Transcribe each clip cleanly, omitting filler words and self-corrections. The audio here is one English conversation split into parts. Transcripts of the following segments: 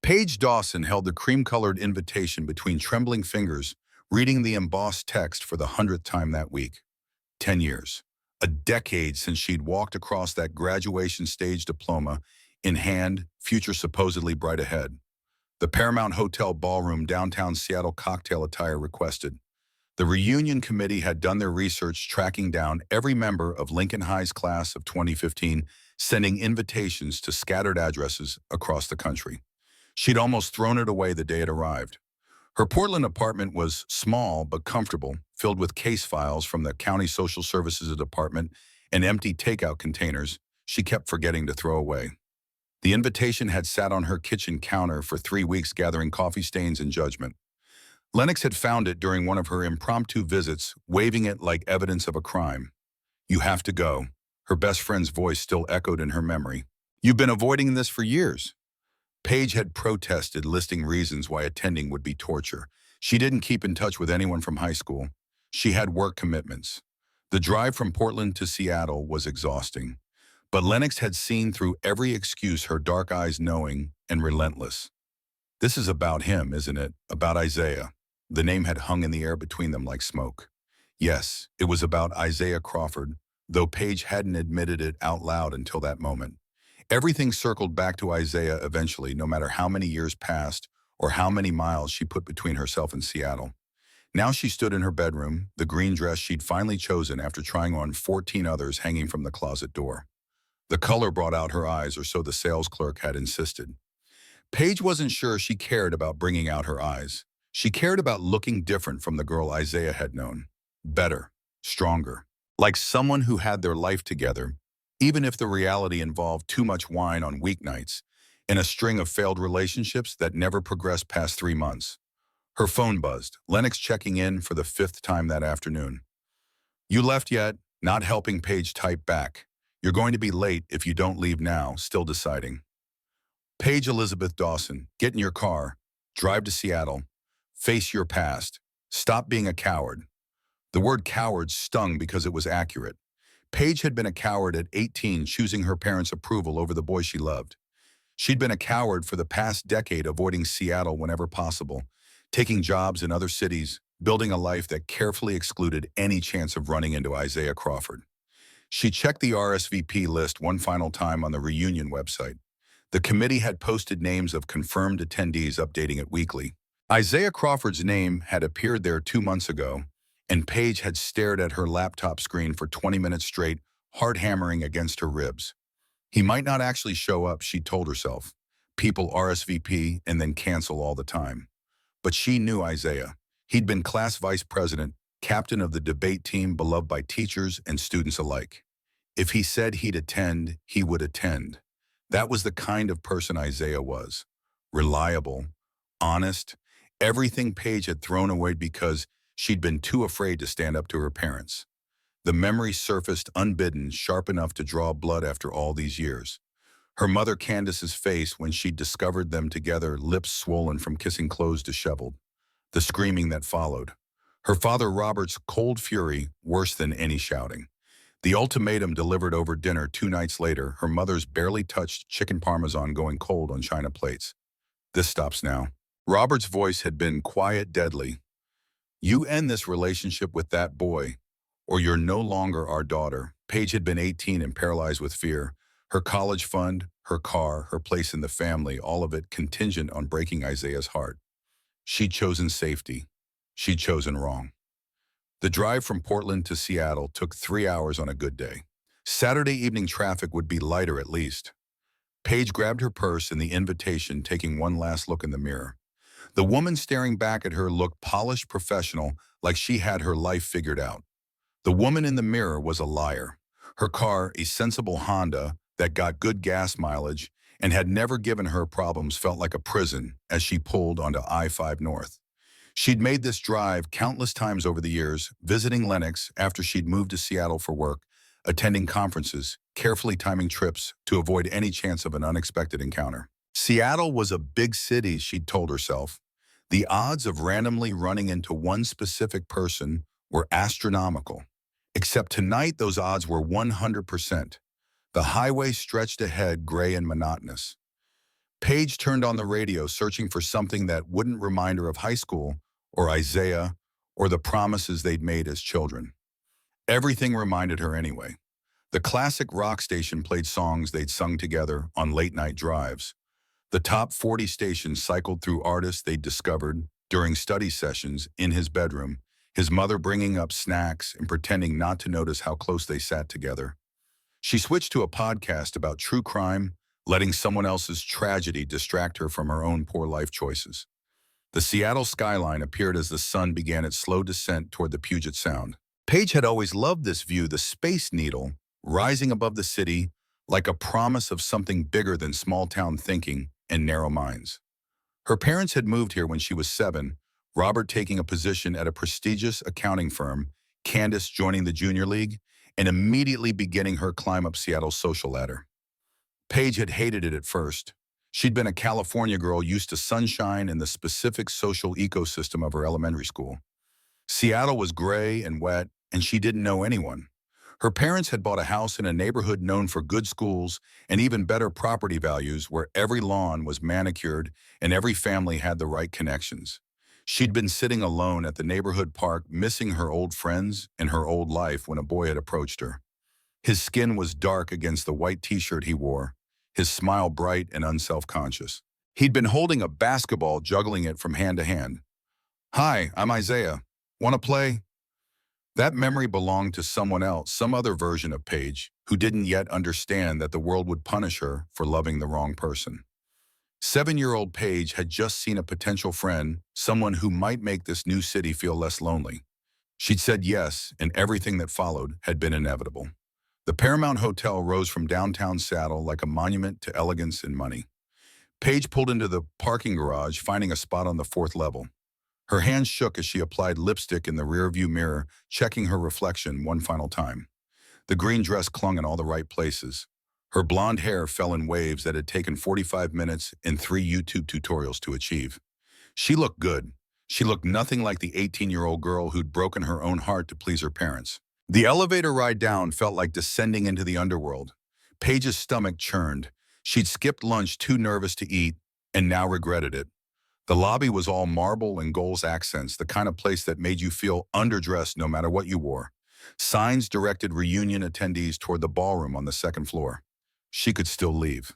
Paige Dawson held the cream-colored invitation between trembling fingers, reading the embossed text for the 100th time that week. 10 years. A decade since she'd walked across that graduation stage, diploma in hand, future supposedly bright ahead. The Paramount Hotel ballroom, downtown Seattle, cocktail attire requested. The reunion committee had done their research, tracking down every member of Lincoln High's class of 2015, sending invitations to scattered addresses across the country. She'd almost thrown it away the day it arrived. Her Portland apartment was small but comfortable, filled with case files from the county social services department and empty takeout containers she kept forgetting to throw away. The invitation had sat on her kitchen counter for 3 weeks, gathering coffee stains and judgment. Lennox had found it during one of her impromptu visits, waving it like evidence of a crime. "You have to go." Her best friend's voice still echoed in her memory. "You've been avoiding this for years." Paige had protested, listing reasons why attending would be torture. She didn't keep in touch with anyone from high school. She had work commitments. The drive from Portland to Seattle was exhausting. But Lennox had seen through every excuse, her dark eyes knowing and relentless. "This is about him, isn't it? About Isaiah." The name had hung in the air between them like smoke. Yes, it was about Isaiah Crawford, though Paige hadn't admitted it out loud until that moment. Everything circled back to Isaiah eventually, no matter how many years passed or how many miles she put between herself and Seattle. Now she stood in her bedroom, the green dress she'd finally chosen after trying on 14 others hanging from the closet door. The color brought out her eyes, or so the sales clerk had insisted. Paige wasn't sure she cared about bringing out her eyes. She cared about looking different from the girl Isaiah had known. Better, stronger, like someone who had their life together, even if the reality involved too much wine on weeknights and a string of failed relationships that never progressed past 3 months. Her phone buzzed, Lennox checking in for the 5th time that afternoon. "You left yet?" Not helping Paige type back. "You're going to be late if you don't leave now," still deciding. "Paige Elizabeth Dawson, get in your car, drive to Seattle, face your past, stop being a coward." The word coward stung because it was accurate. Paige had been a coward at 18, choosing her parents' approval over the boy she loved. She'd been a coward for the past decade, avoiding Seattle whenever possible, taking jobs in other cities, building a life that carefully excluded any chance of running into Isaiah Crawford. She checked the RSVP list one final time on the reunion website. The committee had posted names of confirmed attendees, updating it weekly. Isaiah Crawford's name had appeared there 2 months ago, and Paige had stared at her laptop screen for 20 minutes straight, heart hammering against her ribs. He might not actually show up, she told herself. People RSVP and then cancel all the time. But she knew Isaiah. He'd been class vice president, captain of the debate team, beloved by teachers and students alike. If he said he'd attend, he would attend. That was the kind of person Isaiah was. Reliable, honest, everything Paige had thrown away because she'd been too afraid to stand up to her parents. The memory surfaced unbidden, sharp enough to draw blood after all these years. Her mother Candace's face when she'd discovered them together, lips swollen from kissing, clothes disheveled. The screaming that followed. Her father Robert's cold fury, worse than any shouting. The ultimatum delivered over dinner 2 nights later, her mother's barely touched chicken parmesan going cold on china plates. "This stops now." Robert's voice had been quiet, deadly. "You end this relationship with that boy, or you're no longer our daughter." Paige had been 18 and paralyzed with fear. Her college fund, her car, her place in the family, all of it contingent on breaking Isaiah's heart. She'd chosen safety. She'd chosen wrong. The drive from Portland to Seattle took 3 hours on a good day. Saturday evening traffic would be lighter at least. Paige grabbed her purse and the invitation, taking one last look in the mirror. The woman staring back at her looked polished, professional, like she had her life figured out. The woman in the mirror was a liar. Her car, a sensible Honda that got good gas mileage and had never given her problems, felt like a prison as she pulled onto I-5 North. She'd made this drive countless times over the years, visiting Lennox after she'd moved to Seattle for work, attending conferences, carefully timing trips to avoid any chance of an unexpected encounter. Seattle was a big city, she'd told herself. The odds of randomly running into one specific person were astronomical. Except tonight, those odds were 100%. The highway stretched ahead, gray and monotonous. Paige turned on the radio searching for something that wouldn't remind her of high school or Isaiah or the promises they'd made as children. Everything reminded her anyway. The classic rock station played songs they'd sung together on late-night drives. The top 40 stations cycled through artists they'd discovered during study sessions in his bedroom, his mother bringing up snacks and pretending not to notice how close they sat together. She switched to a podcast about true crime, letting someone else's tragedy distract her from her own poor life choices. The Seattle skyline appeared as the sun began its slow descent toward the Puget Sound. Paige had always loved this view, the Space Needle, rising above the city like a promise of something bigger than small-town thinking and narrow minds. Her parents had moved here when she was 7, Robert taking a position at a prestigious accounting firm, Candace joining the junior league, and immediately beginning her climb up Seattle's social ladder. Paige had hated it at first. She'd been a California girl used to sunshine and the specific social ecosystem of her elementary school. Seattle was gray and wet, and she didn't know anyone. Her parents had bought a house in a neighborhood known for good schools and even better property values where every lawn was manicured and every family had the right connections. She'd been sitting alone at the neighborhood park, missing her old friends and her old life when a boy had approached her. His skin was dark against the white t-shirt he wore, his smile bright and unself-conscious. He'd been holding a basketball, juggling it from hand to hand. "Hi, I'm Isaiah. Want to play?" That memory belonged to someone else, some other version of Paige, who didn't yet understand that the world would punish her for loving the wrong person. 7-year-old Paige had just seen a potential friend, someone who might make this new city feel less lonely. She'd said yes, and everything that followed had been inevitable. The Paramount Hotel rose from downtown Seattle like a monument to elegance and money. Paige pulled into the parking garage, finding a spot on the 4th level. Her hands shook as she applied lipstick in the rearview mirror, checking her reflection one final time. The green dress clung in all the right places. Her blonde hair fell in waves that had taken 45 minutes and 3 YouTube tutorials to achieve. She looked good. She looked nothing like the 18-year-old girl who'd broken her own heart to please her parents. The elevator ride down felt like descending into the underworld. Paige's stomach churned. She'd skipped lunch too nervous to eat, and now regretted it. The lobby was all marble and gold accents, the kind of place that made you feel underdressed no matter what you wore. Signs directed reunion attendees toward the ballroom on the 2nd floor. She could still leave.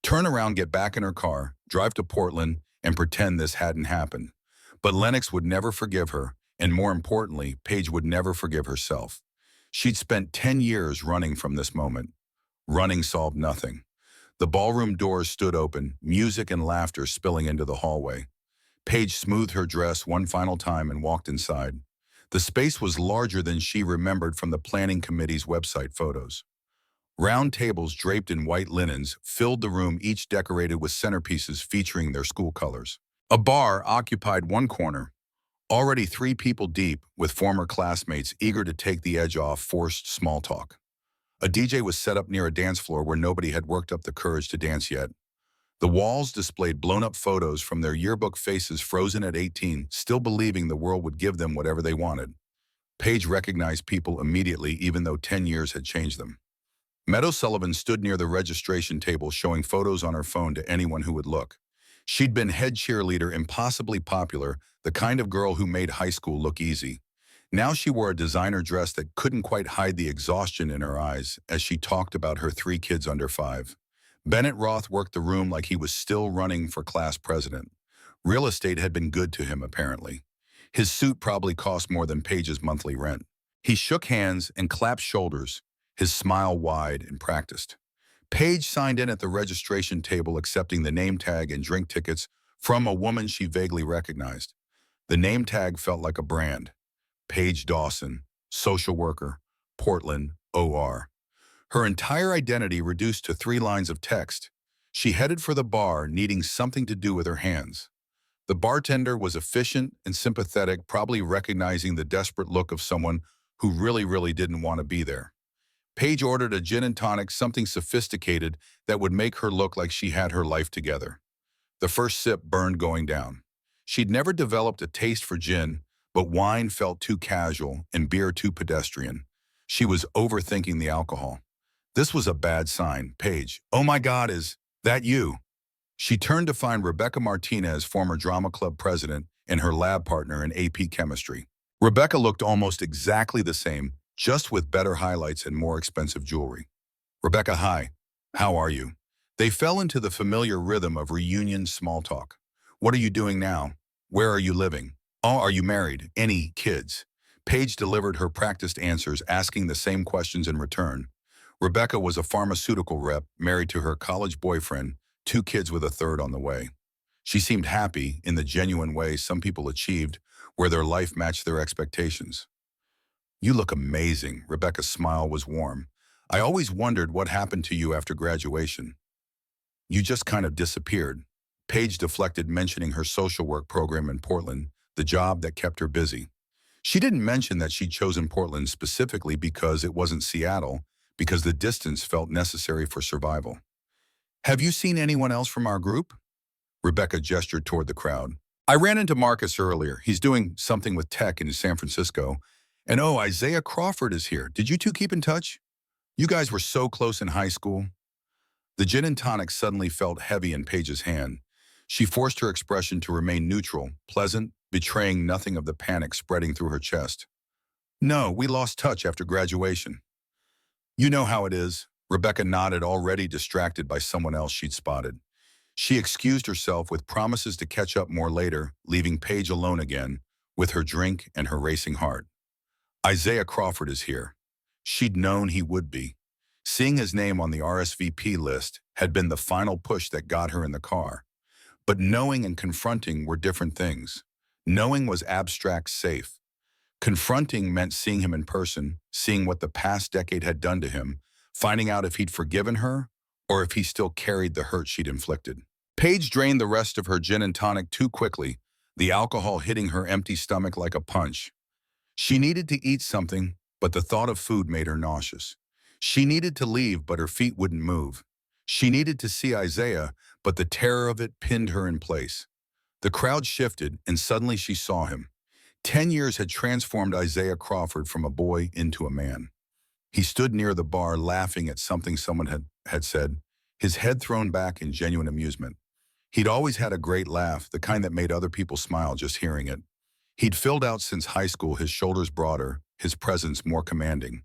Turn around, get back in her car, drive to Portland, and pretend this hadn't happened. But Lennox would never forgive her, and more importantly, Paige would never forgive herself. She'd spent 10 years running from this moment. Running solved nothing. The ballroom doors stood open, music and laughter spilling into the hallway. Paige smoothed her dress one final time and walked inside. The space was larger than she remembered from the planning committee's website photos. Round tables draped in white linens filled the room, each decorated with centerpieces featuring their school colors. A bar occupied one corner, already 3 people deep, with former classmates eager to take the edge off forced small talk. A DJ was set up near a dance floor where nobody had worked up the courage to dance yet. The walls displayed blown-up photos from their yearbook faces frozen at 18, still believing the world would give them whatever they wanted. Paige recognized people immediately, even though 10 years had changed them. Meadow Sullivan stood near the registration table showing photos on her phone to anyone who would look. She'd been head cheerleader, impossibly popular, the kind of girl who made high school look easy. Now she wore a designer dress that couldn't quite hide the exhaustion in her eyes as she talked about her 3 kids under 5. Bennett Roth worked the room like he was still running for class president. Real estate had been good to him, apparently. His suit probably cost more than Paige's monthly rent. He shook hands and clapped shoulders, his smile wide and practiced. Paige signed in at the registration table, accepting the name tag and drink tickets from a woman she vaguely recognized. The name tag felt like a brand. Paige Dawson, social worker, Portland, OR. Her entire identity reduced to 3 lines of text. She headed for the bar, needing something to do with her hands. The bartender was efficient and sympathetic, probably recognizing the desperate look of someone who really didn't want to be there. Paige ordered a gin and tonic, something sophisticated that would make her look like she had her life together. The first sip burned going down. She'd never developed a taste for gin, but wine felt too casual and beer too pedestrian. She was overthinking the alcohol. This was a bad sign. "Paige, oh my God, is that you?" She turned to find Rebecca Martinez, former drama club president, and her lab partner in AP chemistry. Rebecca looked almost exactly the same, just with better highlights and more expensive jewelry. Rebecca, hi. How are you? They fell into the familiar rhythm of reunion small talk. What are you doing now? Where are you living? Oh, are you married? Any kids? Paige delivered her practiced answers, asking the same questions in return. Rebecca was a pharmaceutical rep, married to her college boyfriend, two kids with a third on the way. She seemed happy in the genuine way some people achieved, where their life matched their expectations. You look amazing. Rebecca's smile was warm. I always wondered what happened to you after graduation. You just kind of disappeared. Paige deflected, mentioning her social work program in Portland, the job that kept her busy. She didn't mention that she'd chosen Portland specifically because it wasn't Seattle, because the distance felt necessary for survival. Have you seen anyone else from our group? Rebecca gestured toward the crowd. I ran into Marcus earlier. He's doing something with tech in San Francisco. And oh, Isaiah Crawford is here. Did you two keep in touch? You guys were so close in high school. The gin and tonic suddenly felt heavy in Paige's hand. She forced her expression to remain neutral, pleasant, betraying nothing of the panic spreading through her chest. No, we lost touch after graduation. You know how it is. Rebecca nodded, already distracted by someone else she'd spotted. She excused herself with promises to catch up more later, leaving Paige alone again, with her drink and her racing heart. Isaiah Crawford is here. She'd known he would be. Seeing his name on the RSVP list had been the final push that got her in the car. But knowing and confronting were different things. Knowing was abstract, safe. Confronting meant seeing him in person, seeing what the past decade had done to him, finding out if he'd forgiven her or if he still carried the hurt she'd inflicted. Paige drained the rest of her gin and tonic too quickly, the alcohol hitting her empty stomach like a punch. She needed to eat something, but the thought of food made her nauseous. She needed to leave, but her feet wouldn't move. She needed to see Isaiah, but the terror of it pinned her in place. The crowd shifted, and suddenly she saw him. 10 years had transformed Isaiah Crawford from a boy into a man. He stood near the bar, laughing at something someone had said, his head thrown back in genuine amusement. He'd always had a great laugh, the kind that made other people smile just hearing it. He'd filled out since high school, his shoulders broader, his presence more commanding.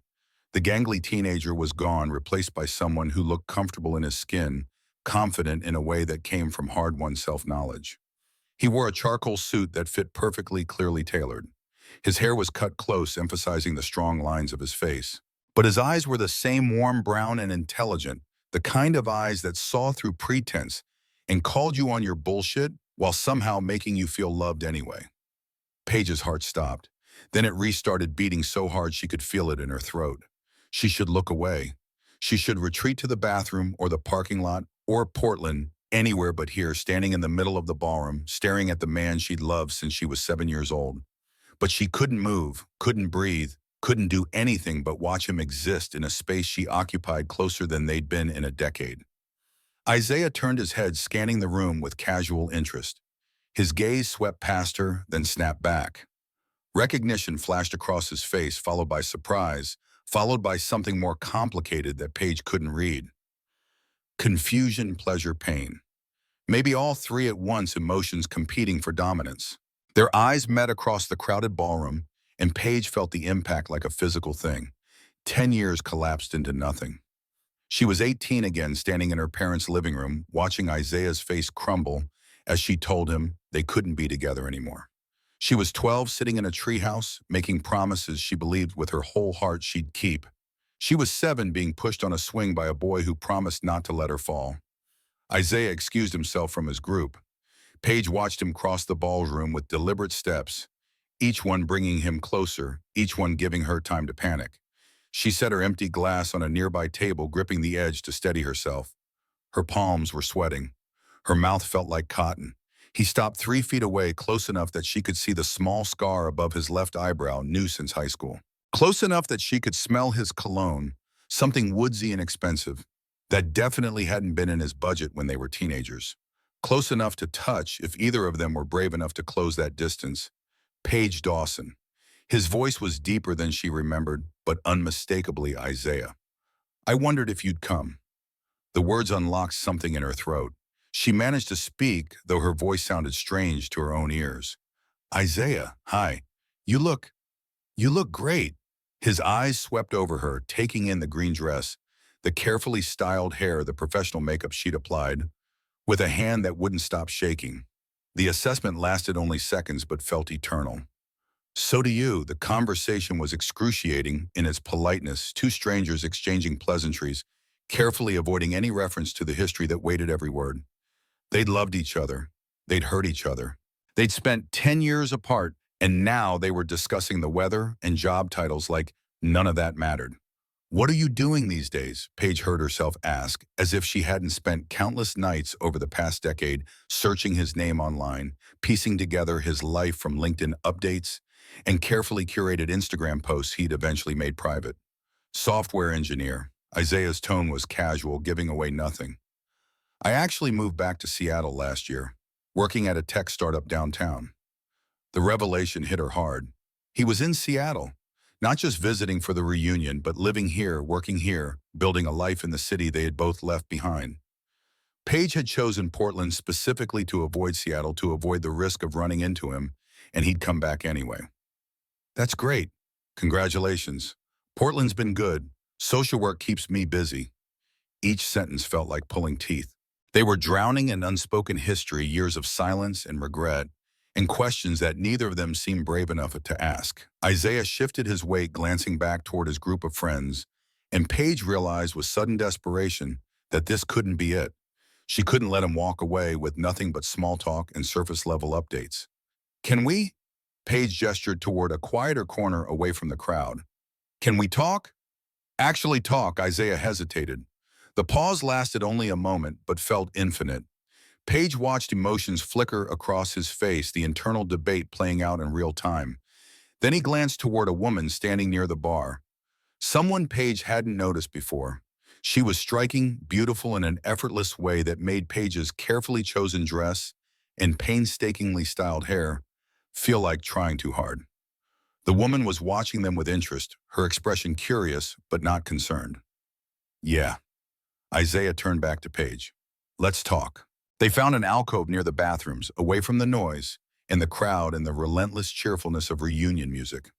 The gangly teenager was gone, replaced by someone who looked comfortable in his skin, confident in a way that came from hard-won self-knowledge. He wore a charcoal suit that fit perfectly, clearly tailored. His hair was cut close, emphasizing the strong lines of his face. But his eyes were the same, warm brown and intelligent, the kind of eyes that saw through pretense and called you on your bullshit while somehow making you feel loved anyway. Paige's heart stopped. Then it restarted beating so hard she could feel it in her throat. She should look away. She should retreat to the bathroom or the parking lot or Portland, anywhere but here, standing in the middle of the ballroom, staring at the man she'd loved since she was 7 years old. But she couldn't move, couldn't breathe, couldn't do anything but watch him exist in a space she occupied closer than they'd been in a decade. Isaiah turned his head, scanning the room with casual interest. His gaze swept past her, then snapped back. Recognition flashed across his face, followed by surprise, followed by something more complicated that Paige couldn't read. Confusion, pleasure, pain. Maybe all three at once, emotions competing for dominance. Their eyes met across the crowded ballroom, and Paige felt the impact like a physical thing. 10 years collapsed into nothing. She was 18 again, standing in her parents' living room, watching Isaiah's face crumble as she told him they couldn't be together anymore. She was 12, sitting in a treehouse, making promises she believed with her whole heart she'd keep. She was 7, being pushed on a swing by a boy who promised not to let her fall. Isaiah excused himself from his group. Paige watched him cross the ballroom with deliberate steps, each one bringing him closer, each one giving her time to panic. She set her empty glass on a nearby table, gripping the edge to steady herself. Her palms were sweating. Her mouth felt like cotton. He stopped 3 feet away, close enough that she could see the small scar above his left eyebrow, new since high school. Close enough that she could smell his cologne, something woodsy and expensive, that definitely hadn't been in his budget when they were teenagers. Close enough to touch if either of them were brave enough to close that distance. Paige Dawson. His voice was deeper than she remembered, but unmistakably Isaiah. I wondered if you'd come. The words unlocked something in her throat. She managed to speak, though her voice sounded strange to her own ears. Isaiah, hi. You look, you look great. His eyes swept over her, taking in the green dress, the carefully styled hair, the professional makeup she'd applied, with a hand that wouldn't stop shaking. The assessment lasted only seconds but felt eternal. So do you. The conversation was excruciating in its politeness, two strangers exchanging pleasantries, carefully avoiding any reference to the history that weighted every word. They'd loved each other. They'd hurt each other. They'd spent 10 years apart, and now they were discussing the weather and job titles like none of that mattered. What are you doing these days? Paige heard herself ask, as if she hadn't spent countless nights over the past decade searching his name online, piecing together his life from LinkedIn updates and carefully curated Instagram posts he'd eventually made private. Software engineer. Isaiah's tone was casual, giving away nothing. I actually moved back to Seattle last year, working at a tech startup downtown. The revelation hit her hard. He was in Seattle, not just visiting for the reunion, but living here, working here, building a life in the city they had both left behind. Paige had chosen Portland specifically to avoid Seattle, to avoid the risk of running into him, and he'd come back anyway. That's great. Congratulations. Portland's been good. Social work keeps me busy. Each sentence felt like pulling teeth. They were drowning in unspoken history, years of silence and regret, and questions that neither of them seemed brave enough to ask. Isaiah shifted his weight, glancing back toward his group of friends, and Paige realized with sudden desperation that this couldn't be it. She couldn't let him walk away with nothing but small talk and surface-level updates. Can we? Paige gestured toward a quieter corner away from the crowd. Can we talk? Actually talk, Isaiah hesitated. The pause lasted only a moment, but felt infinite. Paige watched emotions flicker across his face, the internal debate playing out in real time. Then he glanced toward a woman standing near the bar. Someone Paige hadn't noticed before. She was striking, beautiful in an effortless way that made Paige's carefully chosen dress and painstakingly styled hair feel like trying too hard. The woman was watching them with interest, her expression curious but not concerned. Yeah. Isaiah turned back to Paige. Let's talk. They found an alcove near the bathrooms, away from the noise, and the crowd and the relentless cheerfulness of reunion music.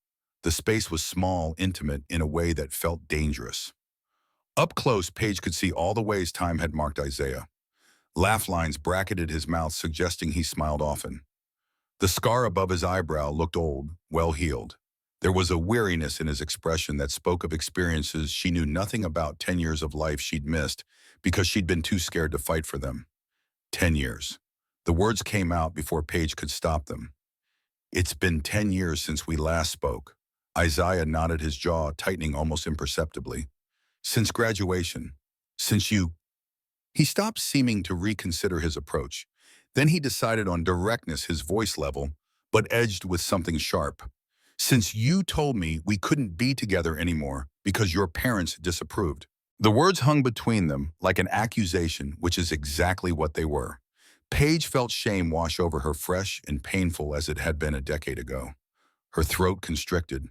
The space was small, intimate, in a way that felt dangerous. Up close, Paige could see all the ways time had marked Isaiah. Laugh lines bracketed his mouth, suggesting he smiled often. The scar above his eyebrow looked old, well-healed. There was a weariness in his expression that spoke of experiences she knew nothing about, 10 years of life she'd missed because she'd been too scared to fight for them. 10 years. The words came out before Paige could stop them. It's been 10 years since we last spoke. Isaiah nodded, his jaw tightening almost imperceptibly. Since graduation. Since you... He stopped, seeming to reconsider his approach. Then he decided on directness, his voice level, but edged with something sharp. Since you told me we couldn't be together anymore because your parents disapproved. The words hung between them like an accusation, which is exactly what they were. Paige felt shame wash over her, fresh and painful as it had been a decade ago. Her throat constricted.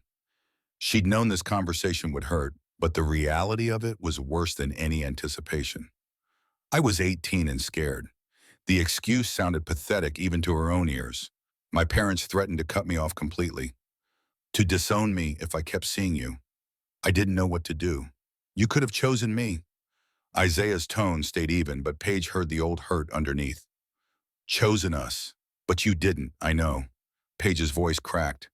She'd known this conversation would hurt, but the reality of it was worse than any anticipation. I was 18 and scared. The excuse sounded pathetic even to her own ears. My parents threatened to cut me off completely, to disown me if I kept seeing you. I didn't know what to do. You could have chosen me. Isaiah's tone stayed even, but Paige heard the old hurt underneath. Chosen us. But you didn't, I know. Paige's voice cracked,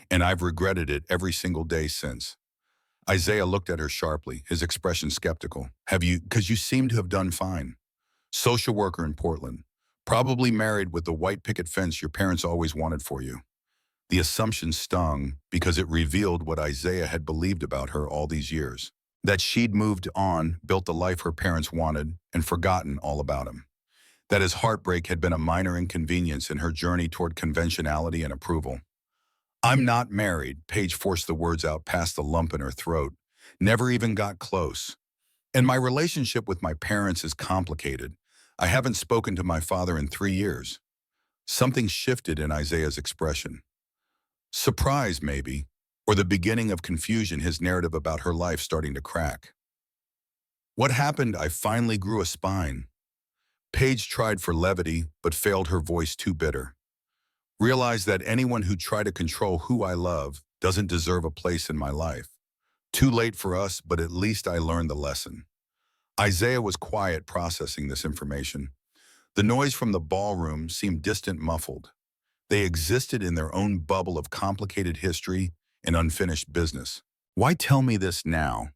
and I've regretted it every single day since. Isaiah looked at her sharply, his expression skeptical. Have you? Because you seem to have done fine. Social worker in Portland. Probably married with the white picket fence your parents always wanted for you. The assumption stung because it revealed what Isaiah had believed about her all these years. That she'd moved on, built the life her parents wanted, and forgotten all about him. That his heartbreak had been a minor inconvenience in her journey toward conventionality and approval. I'm not married, Paige forced the words out past the lump in her throat. Never even got close. And my relationship with my parents is complicated. I haven't spoken to my father in 3 years. Something shifted in Isaiah's expression. Surprise, maybe, or the beginning of confusion, his narrative about her life starting to crack. What happened? I finally grew a spine. Paige tried for levity, but failed, her voice too bitter. Realize that anyone who tried to control who I love doesn't deserve a place in my life. Too late for us, but at least I learned the lesson. Isaiah was quiet, processing this information. The noise from the ballroom seemed distant, muffled. They existed in their own bubble of complicated history and unfinished business. Why tell me this now?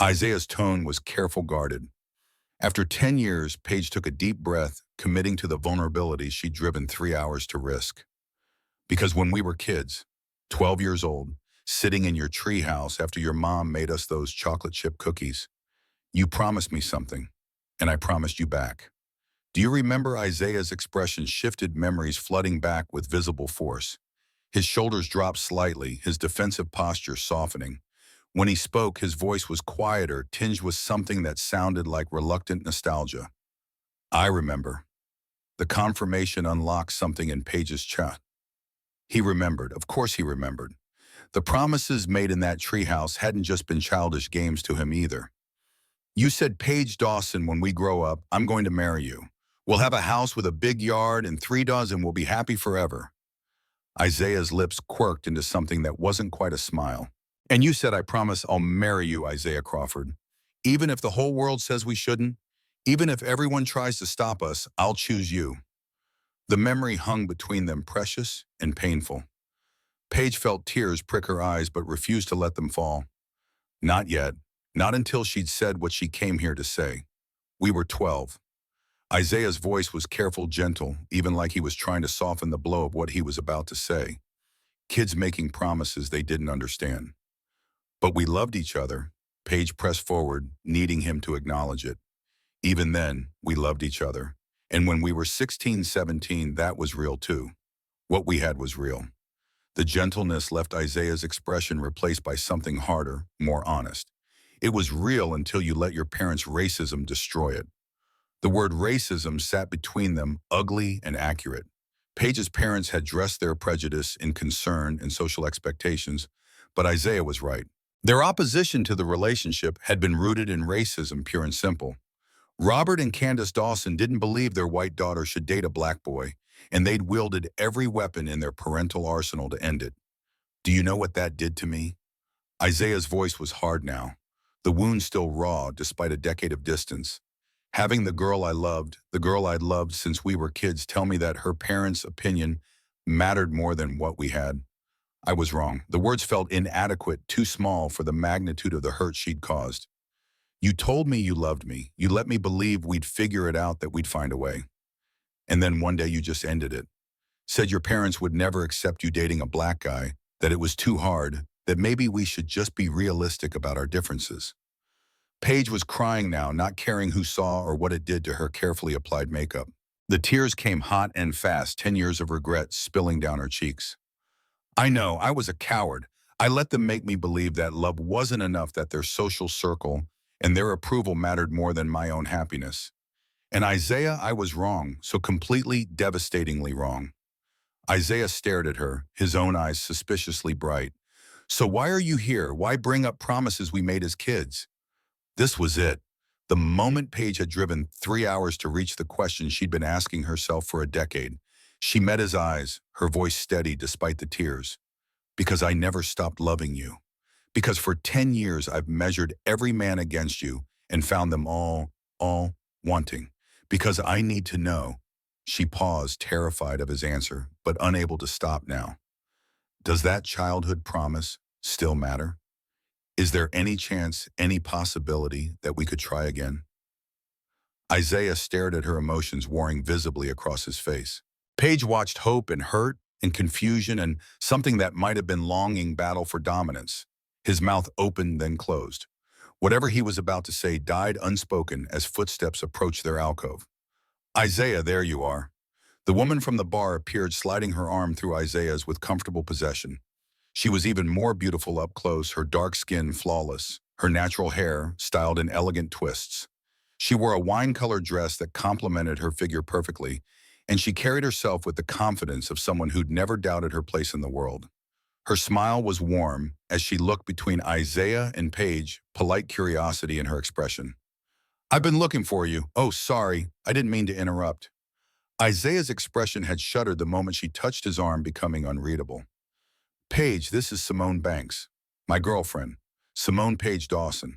Isaiah's tone was careful, guarded. After 10 years, Paige took a deep breath, committing to the vulnerability she'd driven 3 hours to risk. Because when we were kids, 12 years old, sitting in your treehouse after your mom made us those chocolate chip cookies, you promised me something, and I promised you back. Do you remember? Isaiah's expression shifted, memories flooding back with visible force. His shoulders dropped slightly, his defensive posture softening. When he spoke, his voice was quieter, tinged with something that sounded like reluctant nostalgia. I remember. The confirmation unlocked something in Paige's chest. He remembered. Of course he remembered. The promises made in that treehouse hadn't just been childish games to him either. You said, Paige Dawson, when we grow up, I'm going to marry you. We'll have a house with a big yard and 3 dogs and we'll be happy forever. Isaiah's lips quirked into something that wasn't quite a smile. And you said, I promise I'll marry you, Isaiah Crawford. Even if the whole world says we shouldn't, even if everyone tries to stop us, I'll choose you. The memory hung between them, precious and painful. Paige felt tears prick her eyes but refused to let them fall. Not yet. Not until she'd said what she came here to say. We were 12. Isaiah's voice was careful, gentle, even like he was trying to soften the blow of what he was about to say. Kids making promises they didn't understand. But we loved each other. Paige pressed forward, needing him to acknowledge it. Even then, we loved each other. And when we were 16, 17, that was real too. What we had was real. The gentleness left Isaiah's expression, replaced by something harder, more honest. It was real until you let your parents' racism destroy it. The word racism sat between them, ugly and accurate. Paige's parents had dressed their prejudice in concern and social expectations, but Isaiah was right. Their opposition to the relationship had been rooted in racism, pure and simple. Robert and Candace Dawson didn't believe their white daughter should date a black boy, and they'd wielded every weapon in their parental arsenal to end it. Do you know what that did to me? Isaiah's voice was hard now, the wound still raw despite a decade of distance. Having the girl I loved, the girl I'd loved since we were kids, tell me that her parents' opinion mattered more than what we had. I was wrong. The words felt inadequate, too small for the magnitude of the hurt she'd caused. You told me you loved me. You let me believe we'd figure it out, that we'd find a way. And then one day you just ended it. Said your parents would never accept you dating a black guy, that it was too hard, that maybe we should just be realistic about our differences. Paige was crying now, not caring who saw or what it did to her carefully applied makeup. The tears came hot and fast, 10 years of regret spilling down her cheeks. I know, I was a coward. I let them make me believe that love wasn't enough, that their social circle and their approval mattered more than my own happiness. And Isaiah, I was wrong, so completely, devastatingly wrong. Isaiah stared at her, his own eyes suspiciously bright. So why are you here? Why bring up promises we made as kids? This was it. The moment Paige had driven 3 hours to reach the question she'd been asking herself for a decade. She met his eyes, her voice steady despite the tears. Because I never stopped loving you. Because for 10 years I've measured every man against you and found them all wanting. Because I need to know. She paused, terrified of his answer, but unable to stop now. Does that childhood promise still matter? Is there any chance, any possibility that we could try again? Isaiah stared at her, emotions warring visibly across his face. Paige watched, hope and hurt and confusion and something that might have been longing, battle for dominance. His mouth opened, then closed. Whatever he was about to say died unspoken as footsteps approached their alcove. Isaiah, there you are. The woman from the bar appeared, sliding her arm through Isaiah's with comfortable possession. She was even more beautiful up close, her dark skin flawless, her natural hair styled in elegant twists. She wore a wine-colored dress that complemented her figure perfectly, and she carried herself with the confidence of someone who'd never doubted her place in the world. Her smile was warm as she looked between Isaiah and Paige, polite curiosity in her expression. I've been looking for you. Oh, sorry. I didn't mean to interrupt. Isaiah's expression had shuddered the moment she touched his arm, becoming unreadable. Paige, this is Simone Banks, my girlfriend, Simone Paige Dawson.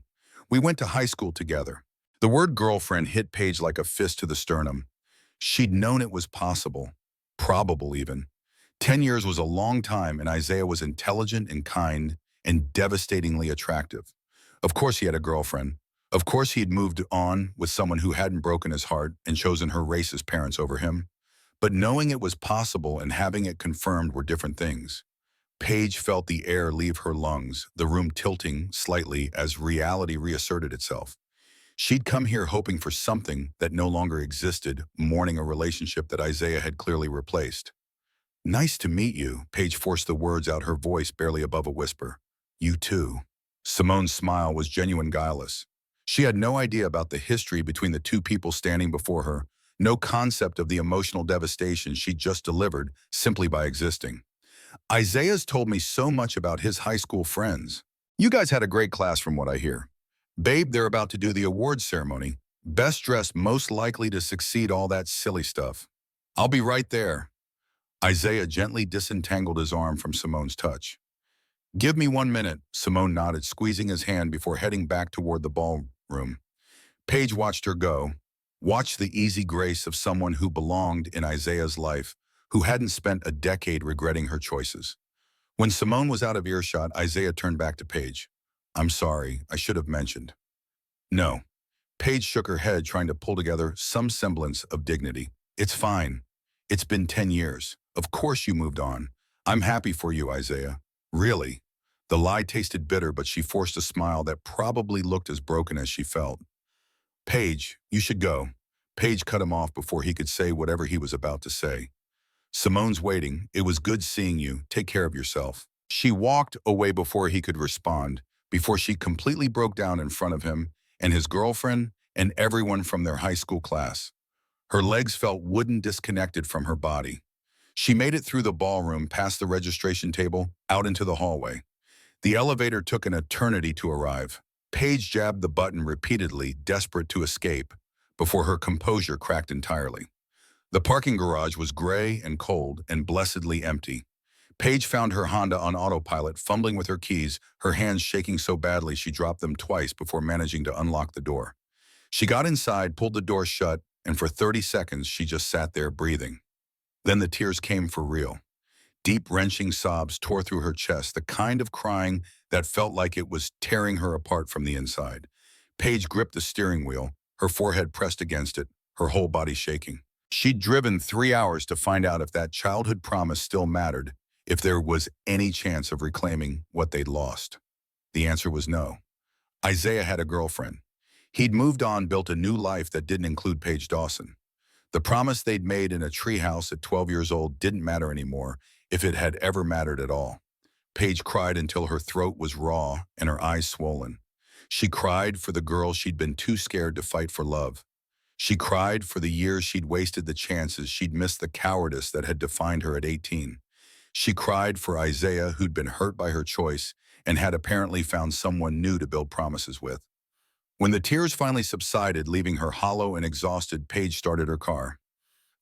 We went to high school together. The word girlfriend hit Paige like a fist to the sternum. She'd known it was possible, probable even. 10 years was a long time, and Isaiah was intelligent and kind and devastatingly attractive. Of course he had a girlfriend. Of course he'd moved on with someone who hadn't broken his heart and chosen her racist parents over him. But knowing it was possible and having it confirmed were different things. Paige felt the air leave her lungs, the room tilting slightly as reality reasserted itself. She'd come here hoping for something that no longer existed, mourning a relationship that Isaiah had clearly replaced. Nice to meet you, Paige forced the words out, her voice barely above a whisper. You too. Simone's smile was genuine, guileless. She had no idea about the history between the two people standing before her, no concept of the emotional devastation she'd just delivered simply by existing. Isaiah's told me so much about his high school friends. You guys had a great class from what I hear. Babe, they're about to do the awards ceremony. Best dressed, most likely to succeed, all that silly stuff. I'll be right there. Isaiah gently disentangled his arm from Simone's touch. Give me 1 minute, Simone nodded, squeezing his hand before heading back toward the ballroom. Paige watched her go, watched the easy grace of someone who belonged in Isaiah's life, who hadn't spent a decade regretting her choices. When Simone was out of earshot, Isaiah turned back to Paige. I'm sorry, I should have mentioned. No. Paige shook her head, trying to pull together some semblance of dignity. It's fine. It's been 10 years. Of course you moved on. I'm happy for you, Isaiah. Really? The lie tasted bitter, but she forced a smile that probably looked as broken as she felt. Paige, you should go. Paige cut him off before he could say whatever he was about to say. Simone's waiting. It was good seeing you. Take care of yourself. She walked away before he could respond, before she completely broke down in front of him and his girlfriend and everyone from their high school class. Her legs felt wooden, disconnected from her body. She made it through the ballroom, past the registration table, out into the hallway. The elevator took an eternity to arrive. Paige jabbed the button repeatedly, desperate to escape, before her composure cracked entirely. The parking garage was gray and cold and blessedly empty. Paige found her Honda on autopilot, fumbling with her keys, her hands shaking so badly she dropped them twice before managing to unlock the door. She got inside, pulled the door shut, and for 30 seconds she just sat there breathing. Then the tears came for real. Deep, wrenching sobs tore through her chest, the kind of crying that felt like it was tearing her apart from the inside. Paige gripped the steering wheel, her forehead pressed against it, her whole body shaking. She'd driven 3 hours to find out if that childhood promise still mattered, if there was any chance of reclaiming what they'd lost. The answer was no. Isaiah had a girlfriend. He'd moved on, built a new life that didn't include Paige Dawson. The promise they'd made in a treehouse at 12 years old didn't matter anymore, if it had ever mattered at all. Paige cried until her throat was raw and her eyes swollen. She cried for the girl she'd been too scared to fight for love. She cried for the years she'd wasted, the chances she'd missed, the cowardice that had defined her at 18. She cried for Isaiah, who'd been hurt by her choice and had apparently found someone new to build promises with. When the tears finally subsided, leaving her hollow and exhausted, Paige started her car.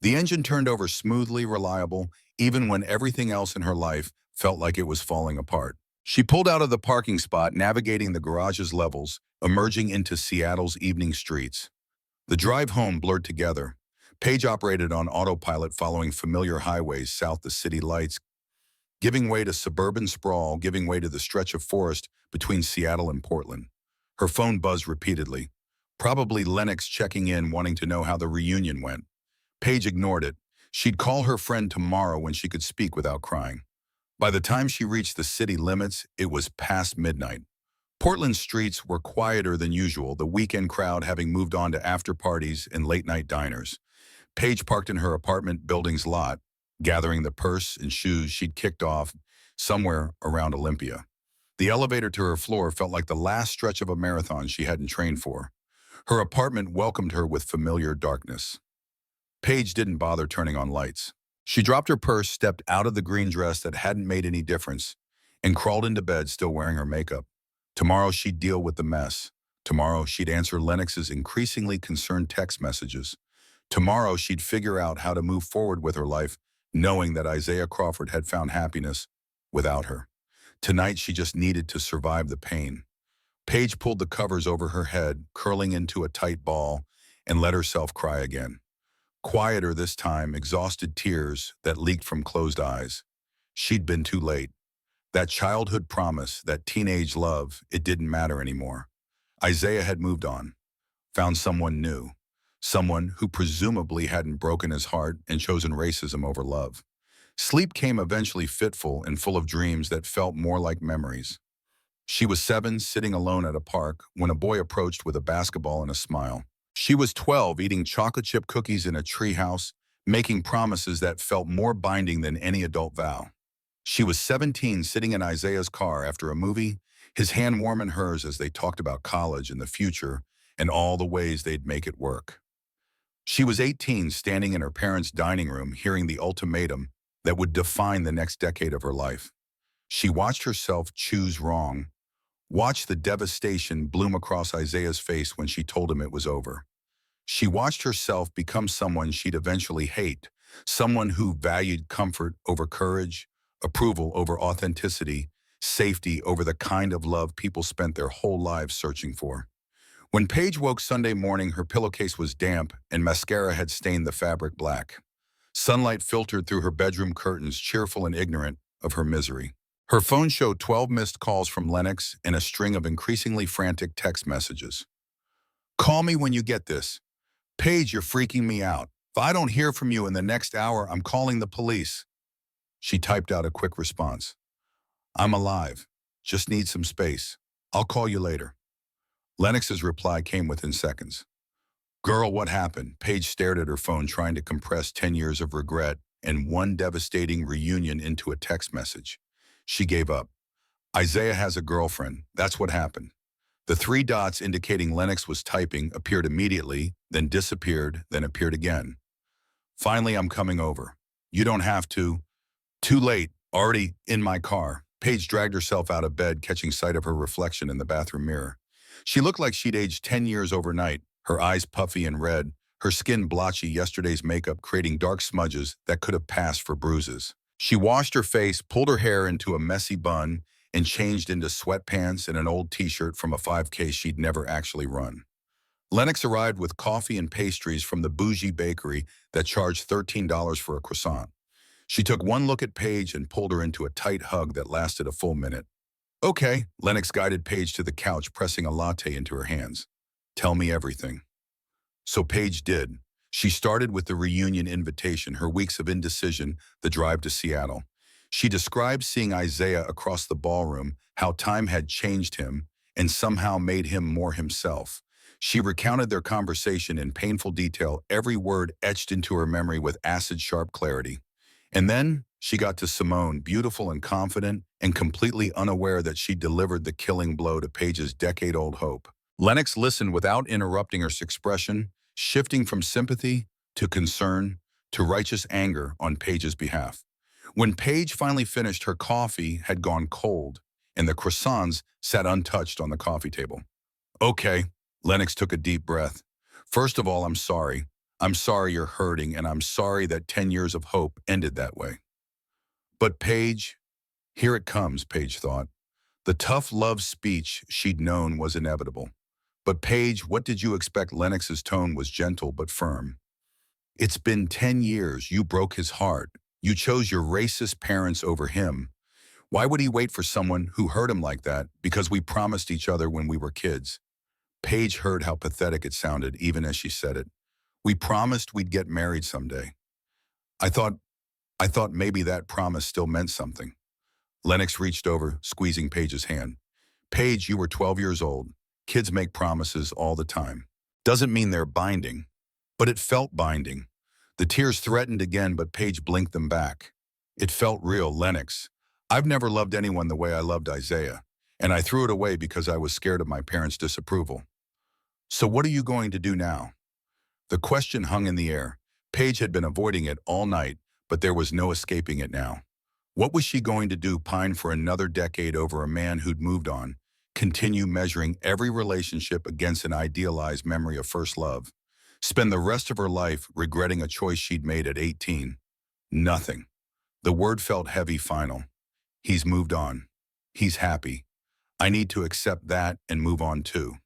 The engine turned over smoothly, reliable, even when everything else in her life felt like it was falling apart. She pulled out of the parking spot, navigating the garage's levels, emerging into Seattle's evening streets. The drive home blurred together. Paige operated on autopilot, following familiar highways south the city lights, giving way to suburban sprawl, giving way to the stretch of forest between Seattle and Portland. Her phone buzzed repeatedly. Probably Lennox checking in, wanting to know how the reunion went. Paige ignored it. She'd call her friend tomorrow when she could speak without crying. By the time she reached the city limits, it was past midnight. Portland's streets were quieter than usual, the weekend crowd having moved on to after parties and late-night diners. Paige parked in her apartment building's lot, gathering the purse and shoes she'd kicked off somewhere around Olympia. The elevator to her floor felt like the last stretch of a marathon she hadn't trained for. Her apartment welcomed her with familiar darkness. Paige didn't bother turning on lights. She dropped her purse, stepped out of the green dress that hadn't made any difference, and crawled into bed, still wearing her makeup. Tomorrow she'd deal with the mess. Tomorrow, she'd answer Lennox's increasingly concerned text messages. Tomorrow, she'd figure out how to move forward with her life, knowing that Isaiah Crawford had found happiness without her. Tonight, she just needed to survive the pain. Paige pulled the covers over her head, curling into a tight ball, and let herself cry again. Quieter this time, exhausted tears that leaked from closed eyes. She'd been too late. That childhood promise, that teenage love, it didn't matter anymore. Isaiah had moved on, found someone new, someone who presumably hadn't broken his heart and chosen racism over love. Sleep came eventually fitful and full of dreams that felt more like memories. She was 7, sitting alone at a park, when a boy approached with a basketball and a smile. She was 12, eating chocolate chip cookies in a treehouse, making promises that felt more binding than any adult vow. She was 17, sitting in Isaiah's car after a movie, his hand warm in hers as they talked about college and the future and all the ways they'd make it work. She was 18, standing in her parents' dining room, hearing the ultimatum that would define the next decade of her life. She watched herself choose wrong, watched the devastation bloom across Isaiah's face when she told him it was over. She watched herself become someone she'd eventually hate, someone who valued comfort over courage, approval over authenticity, safety over the kind of love people spent their whole lives searching for. When Paige woke Sunday morning, her pillowcase was damp and mascara had stained the fabric black. Sunlight filtered through her bedroom curtains, cheerful and ignorant of her misery. Her phone showed 12 missed calls from Lennox and a string of increasingly frantic text messages. "Call me when you get this. Paige, you're freaking me out. If I don't hear from you in the next hour, I'm calling the police." She typed out a quick response. "I'm alive. Just need some space. I'll call you later." Lennox's reply came within seconds. "Girl, what happened?" Paige stared at her phone, trying to compress 10 years of regret and one devastating reunion into a text message. She gave up. "Isaiah has a girlfriend. That's what happened." The 3 dots indicating Lennox was typing appeared immediately, then disappeared, then appeared again. "Finally, I'm coming over. You don't have to." "Too late. Already in my car." Paige dragged herself out of bed, catching sight of her reflection in the bathroom mirror. She looked like she'd aged 10 years overnight, her eyes puffy and red, her skin blotchy, yesterday's makeup creating dark smudges that could have passed for bruises. She washed her face, pulled her hair into a messy bun, and changed into sweatpants and an old t-shirt from a 5K she'd never actually run. Lennox arrived with coffee and pastries from the bougie bakery that charged $13 for a croissant. She took one look at Paige and pulled her into a tight hug that lasted a full minute. "Okay," Lennox guided Paige to the couch, pressing a latte into her hands. "Tell me everything." So Paige did. She started with the reunion invitation, her weeks of indecision, the drive to Seattle. She described seeing Isaiah across the ballroom, how time had changed him and somehow made him more himself. She recounted their conversation in painful detail, every word etched into her memory with acid-sharp clarity. And then she got to Simone, beautiful and confident, and completely unaware that she delivered the killing blow to Paige's decade-old hope. Lennox listened without interrupting her expression, shifting from sympathy to concern to righteous anger on Paige's behalf. When Paige finally finished, her coffee had gone cold, and the croissants sat untouched on the coffee table. "Okay," Lennox took a deep breath. "First of all, I'm sorry. I'm sorry you're hurting, and I'm sorry that 10 years of hope ended that way." But Paige, here it comes, Paige thought. The tough love speech she'd known was inevitable. "But Paige, what did you expect?" Lennox's tone was gentle but firm. "It's been 10 years. You broke his heart. You chose your racist parents over him. Why would he wait for someone who hurt him like that? Because we promised each other when we were kids." Paige heard how pathetic it sounded even as she said it. "We promised we'd get married someday. I thought, I thought maybe that promise still meant something." Lennox reached over, squeezing Paige's hand. "Paige, you were 12 years old. Kids make promises all the time. Doesn't mean they're binding." But it felt binding. The tears threatened again, but Paige blinked them back. "It felt real, Lennox. I've never loved anyone the way I loved Isaiah, and I threw it away because I was scared of my parents' disapproval." "So what are you going to do now?" The question hung in the air. Paige had been avoiding it all night, but there was no escaping it now. What was she going to do, pine for another decade over a man who'd moved on, continue measuring every relationship against an idealized memory of first love, spend the rest of her life regretting a choice she'd made at 18. Nothing. The word felt heavy final. He's moved on. He's happy. I need to accept that and move on too.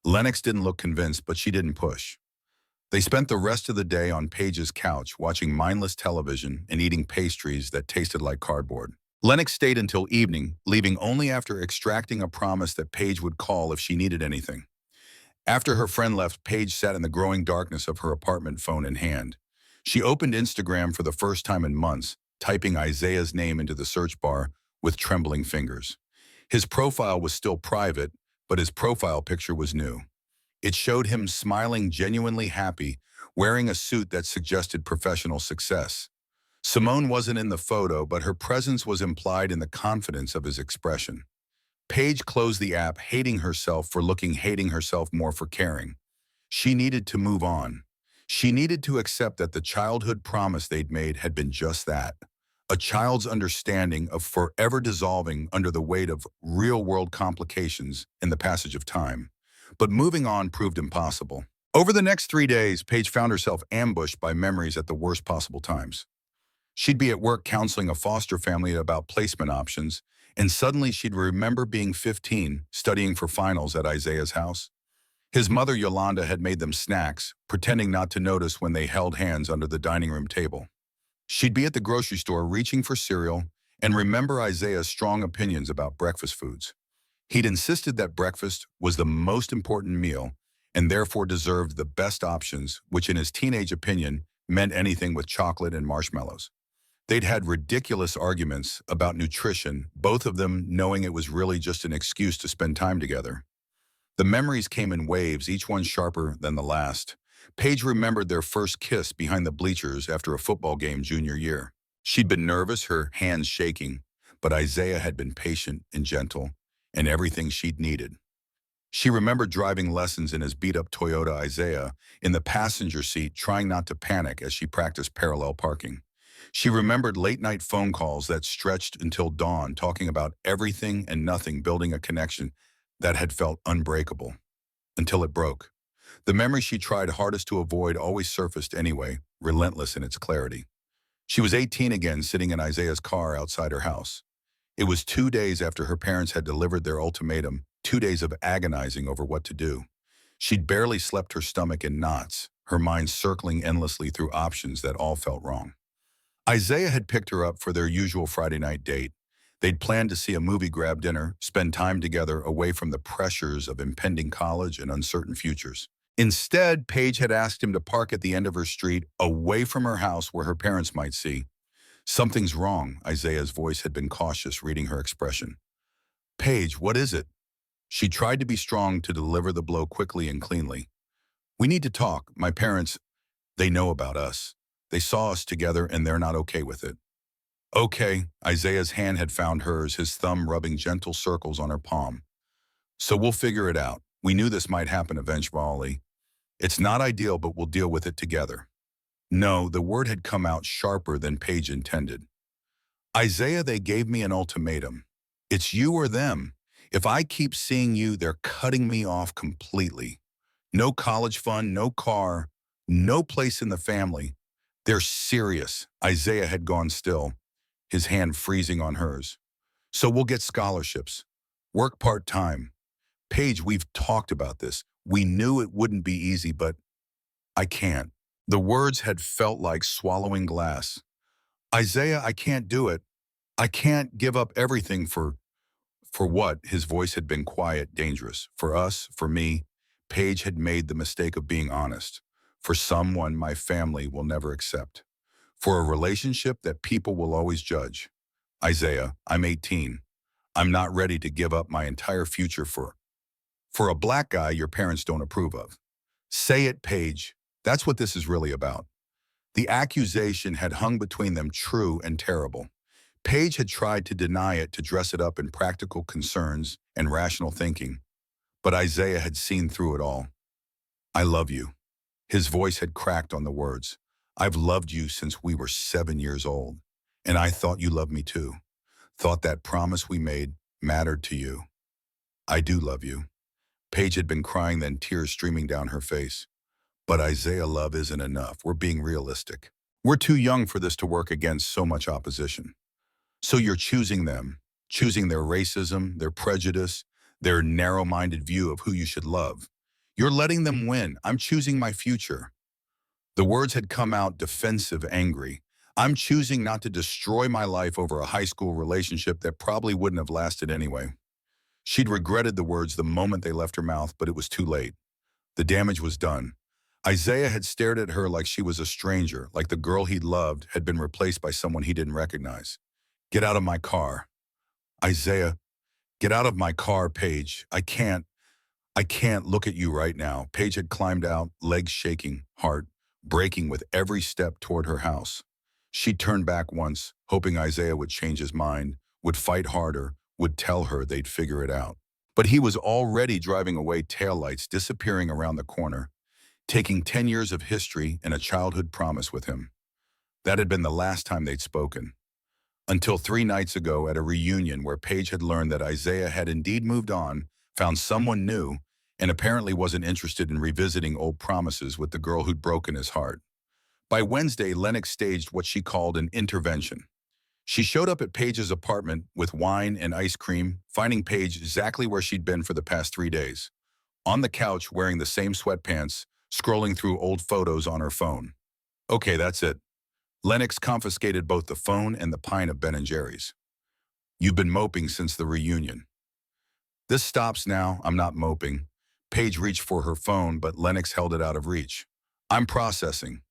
Lennox didn't look convinced, but she didn't push. They spent the rest of the day on Paige's couch watching mindless television and eating pastries that tasted like cardboard. Lennox stayed until evening, leaving only after extracting a promise that Paige would call if she needed anything. After her friend left, Paige sat in the growing darkness of her apartment, phone in hand. She opened Instagram for the first time in months, typing Isaiah's name into the search bar with trembling fingers. His profile was still private, but his profile picture was new. It showed him smiling, genuinely happy, wearing a suit that suggested professional success. Simone wasn't in the photo, but her presence was implied in the confidence of his expression. Paige closed the app, hating herself for looking, hating herself more for caring. She needed to move on. She needed to accept that the childhood promise they'd made had been just that. A child's understanding of forever dissolving under the weight of real-world complications in the passage of time. But moving on proved impossible. Over the next 3 days, Paige found herself ambushed by memories at the worst possible times. She'd be at work counseling a foster family about placement options, and suddenly she'd remember being 15, studying for finals at Isaiah's house. His mother, Yolanda, had made them snacks, pretending not to notice when they held hands under the dining room table. She'd be at the grocery store reaching for cereal and remember Isaiah's strong opinions about breakfast foods. He'd insisted that breakfast was the most important meal and therefore deserved the best options, which in his teenage opinion meant anything with chocolate and marshmallows. They'd had ridiculous arguments about nutrition, both of them knowing it was really just an excuse to spend time together. The memories came in waves, each one sharper than the last. Paige remembered their first kiss behind the bleachers after a football game junior year. She'd been nervous, her hands shaking, but Isaiah had been patient and gentle, and everything she'd needed. She remembered driving lessons in his beat-up Toyota Isaiah in the passenger seat, trying not to panic as she practiced parallel parking. She remembered late-night phone calls that stretched until dawn, talking about everything and nothing, building a connection that had felt unbreakable, until it broke. The memory she tried hardest to avoid always surfaced anyway, relentless in its clarity. She was 18 again, sitting in Isaiah's car outside her house. It was 2 days after her parents had delivered their ultimatum, 2 days of agonizing over what to do. She'd barely slept, her stomach in knots, her mind circling endlessly through options that all felt wrong. Isaiah had picked her up for their usual Friday night date. They'd planned to see a movie, grab dinner, spend time together away from the pressures of impending college and uncertain futures. Instead, Paige had asked him to park at the end of her street, away from her house where her parents might see. "Something's wrong," Isaiah's voice had been cautious, reading her expression. "Paige, what is it?" She tried to be strong, to deliver the blow quickly and cleanly. "We need to talk. My parents, they know about us. They saw us together and they're not okay with it." "Okay." Isaiah's hand had found hers, his thumb rubbing gentle circles on her palm. "So we'll figure it out. We knew this might happen eventually. It's not ideal, but we'll deal with it together." No, the word had come out sharper than Paige intended. "Isaiah, they gave me an ultimatum. It's you or them. If I keep seeing you, they're cutting me off completely. No college fund, no car, no place in the family. They're serious." Isaiah had gone still, his hand freezing on hers. "So we'll get scholarships. Work part-time. Paige, we've talked about this. We knew it wouldn't be easy, but I can't." The words had felt like swallowing glass. "Isaiah, I can't do it. I can't give up everything for what?" His voice had been quiet, dangerous. "For us, for me." Paige had made the mistake of being honest. "For someone my family will never accept. For a relationship that people will always judge. Isaiah, I'm 18. I'm not ready to give up my entire future for a black guy your parents don't approve of." "Say it, Paige. That's what this is really about." The accusation had hung between them, true and terrible. Paige had tried to deny it, to dress it up in practical concerns and rational thinking. But Isaiah had seen through it all. "I love you." His voice had cracked on the words. "I've loved you since we were 7 years old. And I thought you loved me too. Thought that promise we made mattered to you." I do love you. Paige had been crying, then tears streaming down her face. But Isaiah, love isn't enough. We're being realistic. We're too young for this to work against so much opposition. So you're choosing them, choosing their racism, their prejudice, their narrow-minded view of who you should love. You're letting them win. I'm choosing my future. The words had come out defensive, angry. I'm choosing not to destroy my life over a high school relationship that probably wouldn't have lasted anyway. She'd regretted the words the moment they left her mouth, but it was too late. The damage was done. Isaiah had stared at her like she was a stranger, like the girl he'd loved had been replaced by someone he didn't recognize. Get out of my car. Isaiah, get out of my car, Paige. I can't look at you right now. Paige had climbed out, legs shaking, heart breaking with every step toward her house. She turned back once, hoping Isaiah would change his mind, would fight harder, would tell her they'd figure it out. But he was already driving away, taillights disappearing around the corner, taking 10 years of history and a childhood promise with him. That had been the last time they'd spoken. Until 3 nights ago at a reunion where Paige had learned that Isaiah had indeed moved on, found someone new, and apparently wasn't interested in revisiting old promises with the girl who'd broken his heart. By Wednesday, Lennox staged what she called an intervention. She showed up at Paige's apartment with wine and ice cream, finding Paige exactly where she'd been for the past 3 days. On the couch, wearing the same sweatpants, scrolling through old photos on her phone. Okay, that's it. Lennox confiscated both the phone and the pint of Ben& Jerry's. You've been moping since the reunion. This stops now, I'm not moping. Paige reached for her phone, but Lennox held it out of reach. I'm processing.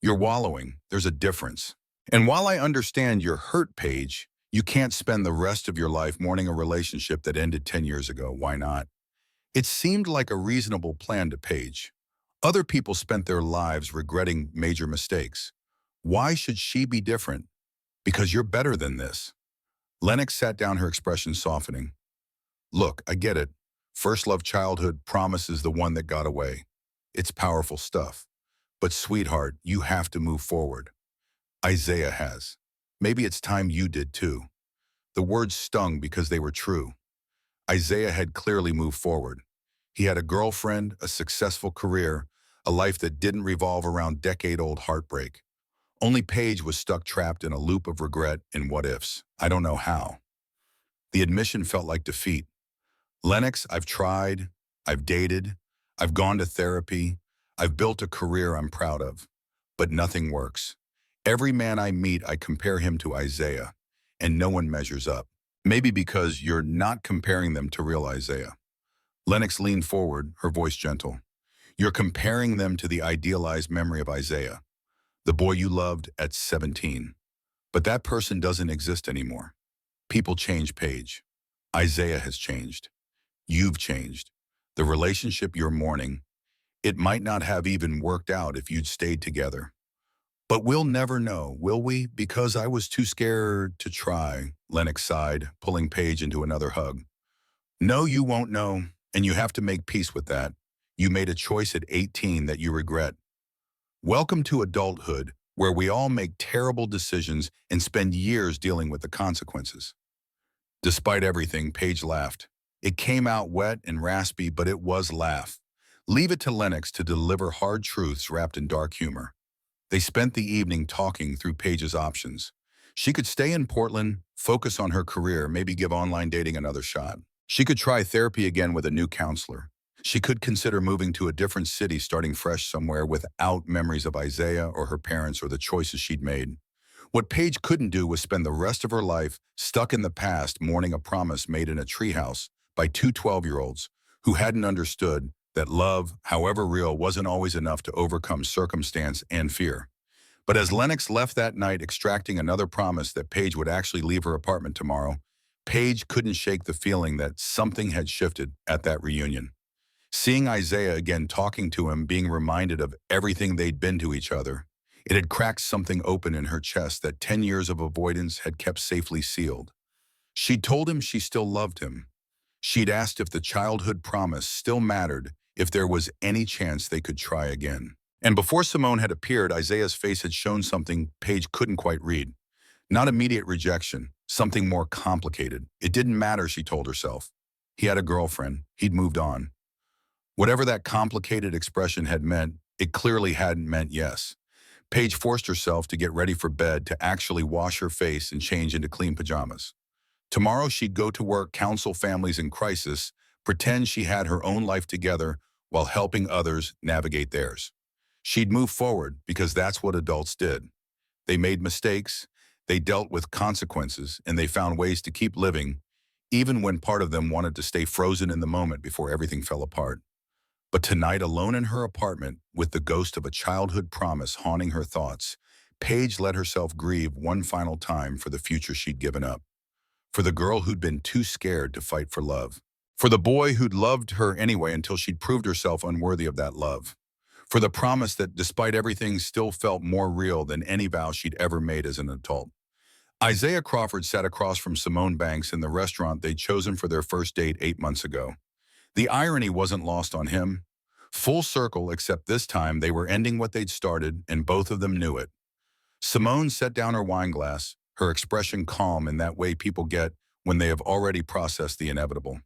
You're wallowing. There's a difference. And while I understand you're hurt, Paige, you can't spend the rest of your life mourning a relationship that ended 10 years ago. Why not? It seemed like a reasonable plan to Paige. Other people spent their lives regretting major mistakes. Why should she be different? Because you're better than this. Lennox sat down, her expression softening. Look, I get it. First love, childhood, promise is the one that got away. It's powerful stuff. But sweetheart, you have to move forward. Isaiah has. Maybe it's time you did too. The words stung because they were true. Isaiah had clearly moved forward. He had a girlfriend, a successful career, a life that didn't revolve around decade-old heartbreak. Only Paige was stuck, trapped in a loop of regret and what-ifs. I don't know how. The admission felt like defeat. Lennox, I've tried, I've dated, I've gone to therapy, I've built a career I'm proud of, but nothing works. Every man I meet, I compare him to Isaiah, and no one measures up. Maybe because you're not comparing them to real Isaiah. Lennox leaned forward, her voice gentle. You're comparing them to the idealized memory of Isaiah, the boy you loved at 17. But that person doesn't exist anymore. People change, Paige. Isaiah has changed. You've changed. The relationship you're mourning, it might not have even worked out if you'd stayed together. But we'll never know, will we? Because I was too scared to try, Lennox sighed, pulling Paige into another hug. No, you won't know, and you have to make peace with that. You made a choice at 18 that you regret. Welcome to adulthood, where we all make terrible decisions and spend years dealing with the consequences. Despite everything, Paige laughed. It came out wet and raspy, but it was laugh. Leave it to Lennox to deliver hard truths wrapped in dark humor. They spent the evening talking through Paige's options. She could stay in Portland, focus on her career, maybe give online dating another shot. She could try therapy again with a new counselor. She could consider moving to a different city, starting fresh somewhere without memories of Isaiah or her parents or the choices she'd made. What Paige couldn't do was spend the rest of her life stuck in the past, mourning a promise made in a treehouse by two 12-year-olds who hadn't understood that love, however real, wasn't always enough to overcome circumstance and fear. But as Lennox left that night extracting another promise that Paige would actually leave her apartment tomorrow, Paige couldn't shake the feeling that something had shifted at that reunion. Seeing Isaiah again, talking to him, being reminded of everything they'd been to each other, it had cracked something open in her chest that 10 years of avoidance had kept safely sealed. She'd told him she still loved him. She'd asked if the childhood promise still mattered, if there was any chance they could try again. And before Simone had appeared, Isaiah's face had shown something Paige couldn't quite read. Not immediate rejection, something more complicated. It didn't matter, she told herself. He had a girlfriend. He'd moved on. Whatever that complicated expression had meant, it clearly hadn't meant yes. Paige forced herself to get ready for bed to actually wash her face and change into clean pajamas. Tomorrow she'd go to work, counsel families in crisis, pretend she had her own life together while helping others navigate theirs. She'd move forward because that's what adults did. They made mistakes, they dealt with consequences, and they found ways to keep living, even when part of them wanted to stay frozen in the moment before everything fell apart. But tonight, alone in her apartment, with the ghost of a childhood promise haunting her thoughts, Paige let herself grieve one final time for the future she'd given up. For the girl who'd been too scared to fight for love. For the boy who'd loved her anyway until she'd proved herself unworthy of that love. For the promise that, despite everything, still felt more real than any vow she'd ever made as an adult. Isaiah Crawford sat across from Simone Banks in the restaurant they'd chosen for their first date 8 months ago. The irony wasn't lost on him. Full circle, except this time they were ending what they'd started, and both of them knew it. Simone set down her wine glass, her expression calm in that way people get when they have already processed the inevitable.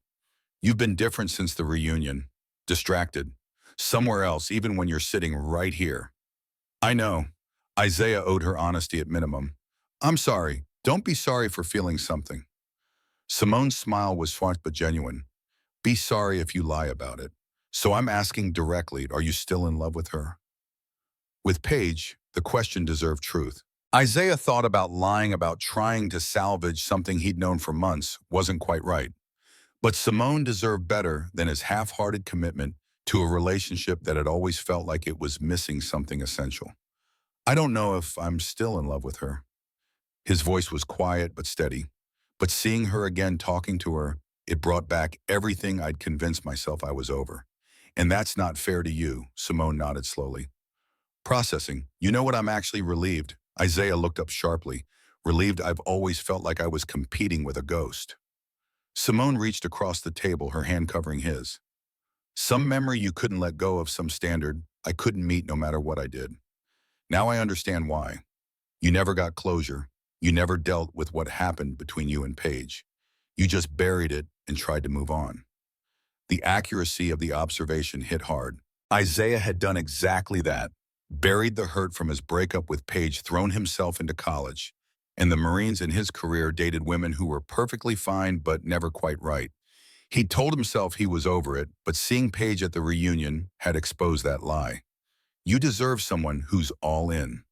You've been different since the reunion. Distracted. Somewhere else, even when you're sitting right here. I know. Isaiah owed her honesty at minimum. I'm sorry. Don't be sorry for feeling something. Simone's smile was sweet but genuine. Be sorry if you lie about it. So I'm asking directly, are you still in love with her? With Paige, the question deserved truth. Isaiah thought about lying about trying to salvage something he'd known for months wasn't quite right. But Simone deserved better than his half-hearted commitment to a relationship that had always felt like it was missing something essential. I don't know if I'm still in love with her. His voice was quiet but steady. But seeing her again talking to her, it brought back everything I'd convinced myself I was over. And that's not fair to you, Simone nodded slowly. Processing. You know what, I'm actually relieved. Isaiah looked up sharply. Relieved I've always felt like I was competing with a ghost. Simone reached across the table, her hand covering his. Some memory you couldn't let go of, some standard I couldn't meet no matter what I did. Now I understand why. You never got closure. You never dealt with what happened between you and Paige. You just buried it and tried to move on. The accuracy of the observation hit hard. Isaiah had done exactly that. Buried the hurt from his breakup with Paige, thrown himself into college. And the Marines in his career dated women who were perfectly fine but never quite right. He told himself he was over it, but seeing Paige at the reunion had exposed that lie. You deserve someone who's all in.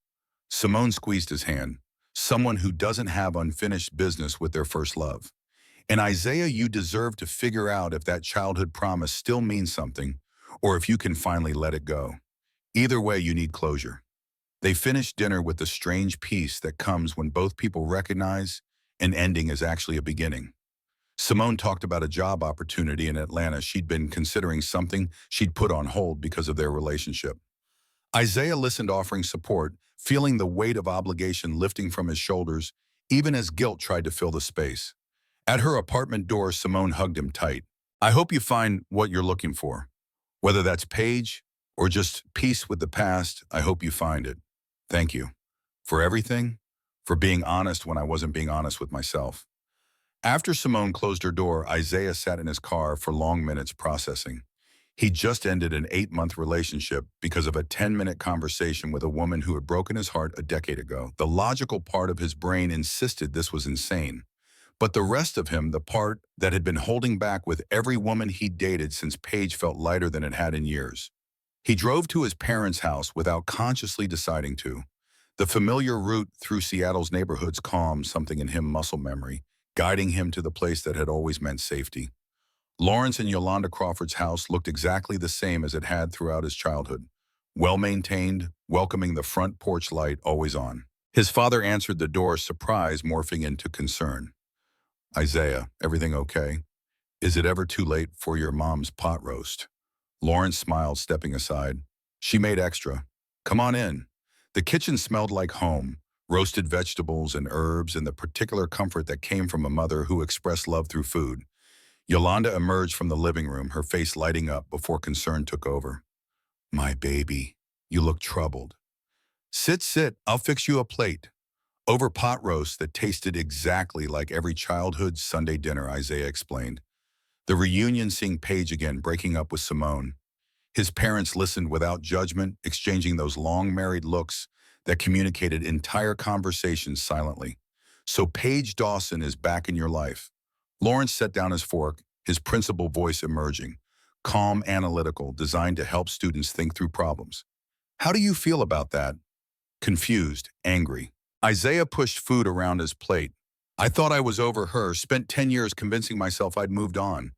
Simone squeezed his hand. Someone who doesn't have unfinished business with their first love. And Isaiah, you deserve to figure out if that childhood promise still means something, or if you can finally let it go. Either way, you need closure. They finished dinner with the strange peace that comes when both people recognize an ending is actually a beginning. Simone talked about a job opportunity in Atlanta. She'd been considering something she'd put on hold because of their relationship. Isaiah listened, offering support, feeling the weight of obligation lifting from his shoulders, even as guilt tried to fill the space. At her apartment door, Simone hugged him tight. I hope you find what you're looking for. Whether that's Paige or just peace with the past, I hope you find it. Thank you. For everything. For being honest when I wasn't being honest with myself. After Simone closed her door, Isaiah sat in his car for long minutes processing. He just ended an 8-month relationship because of a 10-minute conversation with a woman who had broken his heart a decade ago. The logical part of his brain insisted this was insane. But the rest of him, the part that had been holding back with every woman he'd dated since Paige, felt lighter than it had in years. He drove to his parents' house without consciously deciding to. The familiar route through Seattle's neighborhoods calmed something in him, muscle memory, guiding him to the place that had always meant safety. Lawrence and Yolanda Crawford's house looked exactly the same as it had throughout his childhood. Well-maintained, welcoming, the front porch light always on. His father answered the door, surprise morphing into concern. Isaiah, everything okay? Is it ever too late for your mom's pot roast? Lawrence smiled, stepping aside. She made extra. Come on in. The kitchen smelled like home, roasted vegetables and herbs, and the particular comfort that came from a mother who expressed love through food. Yolanda emerged from the living room, her face lighting up before concern took over. My baby, you look troubled. Sit, I'll fix you a plate. Over pot roast that tasted exactly like every childhood Sunday dinner, Isaiah explained. The reunion seeing Paige again breaking up with Simone. His parents listened without judgment, exchanging those long married looks that communicated entire conversations silently. So Paige Dawson is back in your life. Lawrence set down his fork, his principal voice emerging, calm, analytical, designed to help students think through problems. How do you feel about that? Confused, angry. Isaiah pushed food around his plate. I thought I was over her, spent 10 years convincing myself I'd moved on.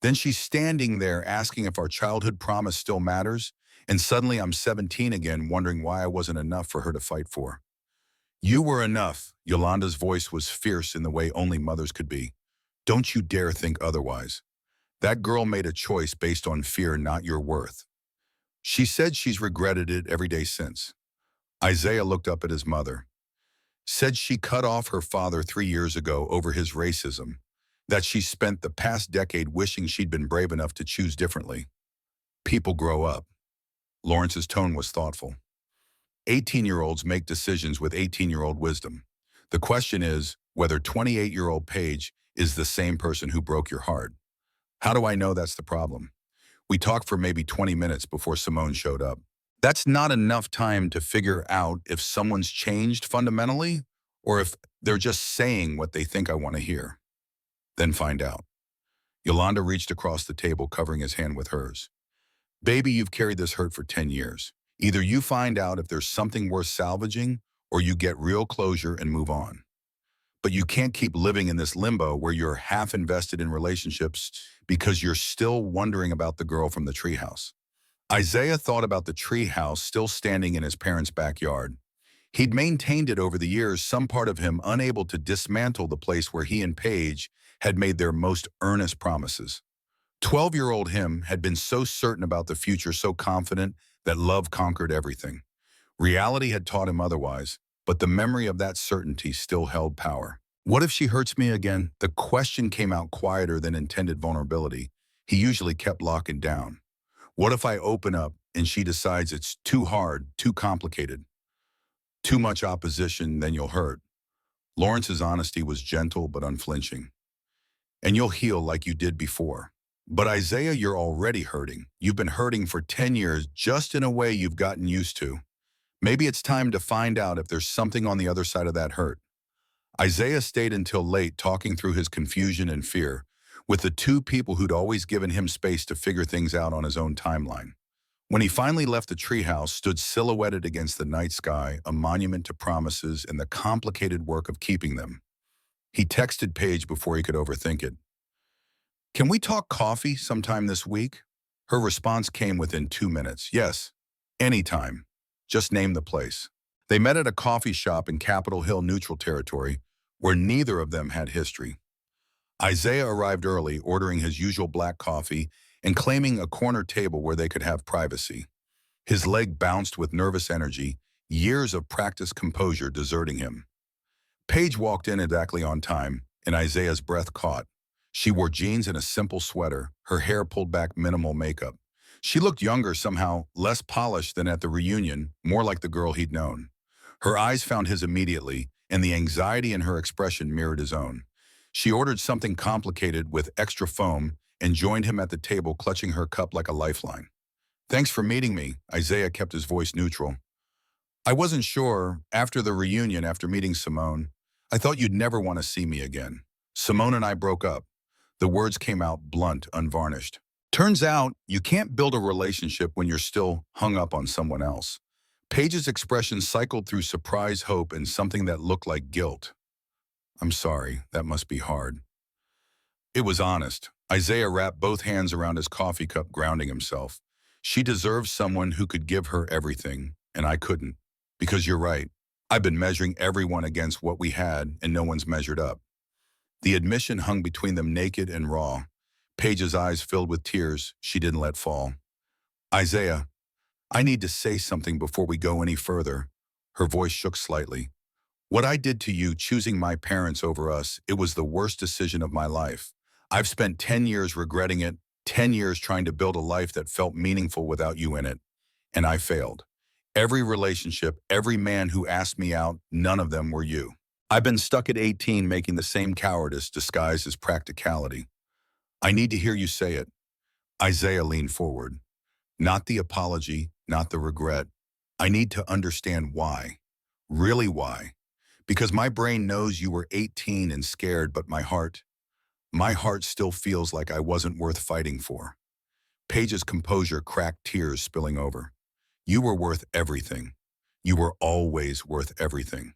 Then she's standing there asking if our childhood promise still matters, and suddenly I'm 17 again, wondering why I wasn't enough for her to fight for. You were enough. Yolanda's voice was fierce in the way only mothers could be. Don't you dare think otherwise. That girl made a choice based on fear, not your worth. She said she's regretted it every day since. Isaiah looked up at his mother. Said she cut off her father 3 years ago over his racism, that she spent the past decade wishing she'd been brave enough to choose differently. People grow up. Lawrence's tone was thoughtful. 18-year-olds make decisions with 18-year-old wisdom. The question is whether 28-year-old Paige is the same person who broke your heart. How do I know that's the problem? We talked for maybe 20 minutes before Simone showed up. That's not enough time to figure out if someone's changed fundamentally or if they're just saying what they think I want to hear. Then find out. Yolanda reached across the table, covering his hand with hers. Baby, you've carried this hurt for 10 years. Either you find out if there's something worth salvaging or you get real closure and move on. But you can't keep living in this limbo where you're half invested in relationships because you're still wondering about the girl from the treehouse. Isaiah thought about the treehouse still standing in his parents' backyard. He'd maintained it over the years, some part of him unable to dismantle the place where he and Paige had made their most earnest promises. 12-year-old him had been so certain about the future, so confident that love conquered everything. Reality had taught him otherwise, but the memory of that certainty still held power. What if she hurts me again? The question came out quieter than intended vulnerability. He usually kept locking down. What if I open up and she decides it's too hard, too complicated, too much opposition, then you'll hurt? Lawrence's honesty was gentle but unflinching. And you'll heal like you did before. But Isaiah, you're already hurting. You've been hurting for 10 years just in a way you've gotten used to. Maybe it's time to find out if there's something on the other side of that hurt. Isaiah stayed until late, talking through his confusion and fear with the two people who'd always given him space to figure things out on his own timeline. When he finally left, the treehouse stood silhouetted against the night sky, a monument to promises and the complicated work of keeping them. He texted Paige before he could overthink it. Can we talk coffee sometime this week? Her response came within 2 minutes. Yes, anytime. Just name the place. They met at a coffee shop in Capitol Hill neutral territory where neither of them had history. Isaiah arrived early, ordering his usual black coffee and claiming a corner table where they could have privacy. His leg bounced with nervous energy, years of practiced composure deserting him. Paige walked in exactly on time, and Isaiah's breath caught. She wore jeans and a simple sweater, her hair pulled back, minimal makeup. She looked younger somehow, less polished than at the reunion, more like the girl he'd known. Her eyes found his immediately, and the anxiety in her expression mirrored his own. She ordered something complicated with extra foam and joined him at the table, clutching her cup like a lifeline. Thanks for meeting me, Isaiah kept his voice neutral. I wasn't sure, after the reunion, after meeting Simone, I thought you'd never want to see me again. Simone and I broke up. The words came out blunt, unvarnished. Turns out, you can't build a relationship when you're still hung up on someone else. Paige's expression cycled through surprise, hope, and something that looked like guilt. I'm sorry, that must be hard. It was honest. Isaiah wrapped both hands around his coffee cup, grounding himself. She deserves someone who could give her everything, and I couldn't. Because you're right. I've been measuring everyone against what we had, and no one's measured up. The admission hung between them, naked and raw. Paige's eyes filled with tears she didn't let fall. Isaiah, I need to say something before we go any further. Her voice shook slightly. What I did to you, choosing my parents over us, it was the worst decision of my life. I've spent 10 years regretting it, 10 years trying to build a life that felt meaningful without you in it. And I failed. Every relationship, every man who asked me out, none of them were you. I've been stuck at 18 making the same cowardice disguised as practicality. I need to hear you say it. Isaiah leaned forward. Not the apology, not the regret. I need to understand why. Really why. Because my brain knows you were 18 and scared, but my heart still feels like I wasn't worth fighting for. Paige's composure cracked, tears spilling over. You were worth everything. You were always worth everything.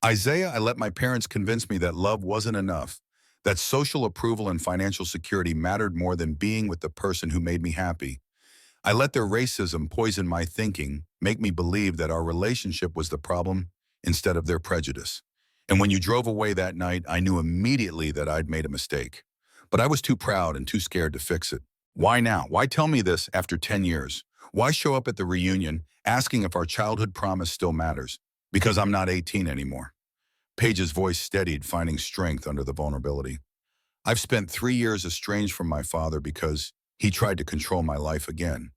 Isaiah, I let my parents convince me that love wasn't enough, that social approval and financial security mattered more than being with the person who made me happy. I let their racism poison my thinking, make me believe that our relationship was the problem instead of their prejudice. And when you drove away that night, I knew immediately that I'd made a mistake. But I was too proud and too scared to fix it. Why now? Why tell me this after 10 years? Why show up at the reunion asking if our childhood promise still matters? Because I'm not 18 anymore. Paige's voice steadied, finding strength under the vulnerability. I've spent 3 years estranged from my father because he tried to control my life again.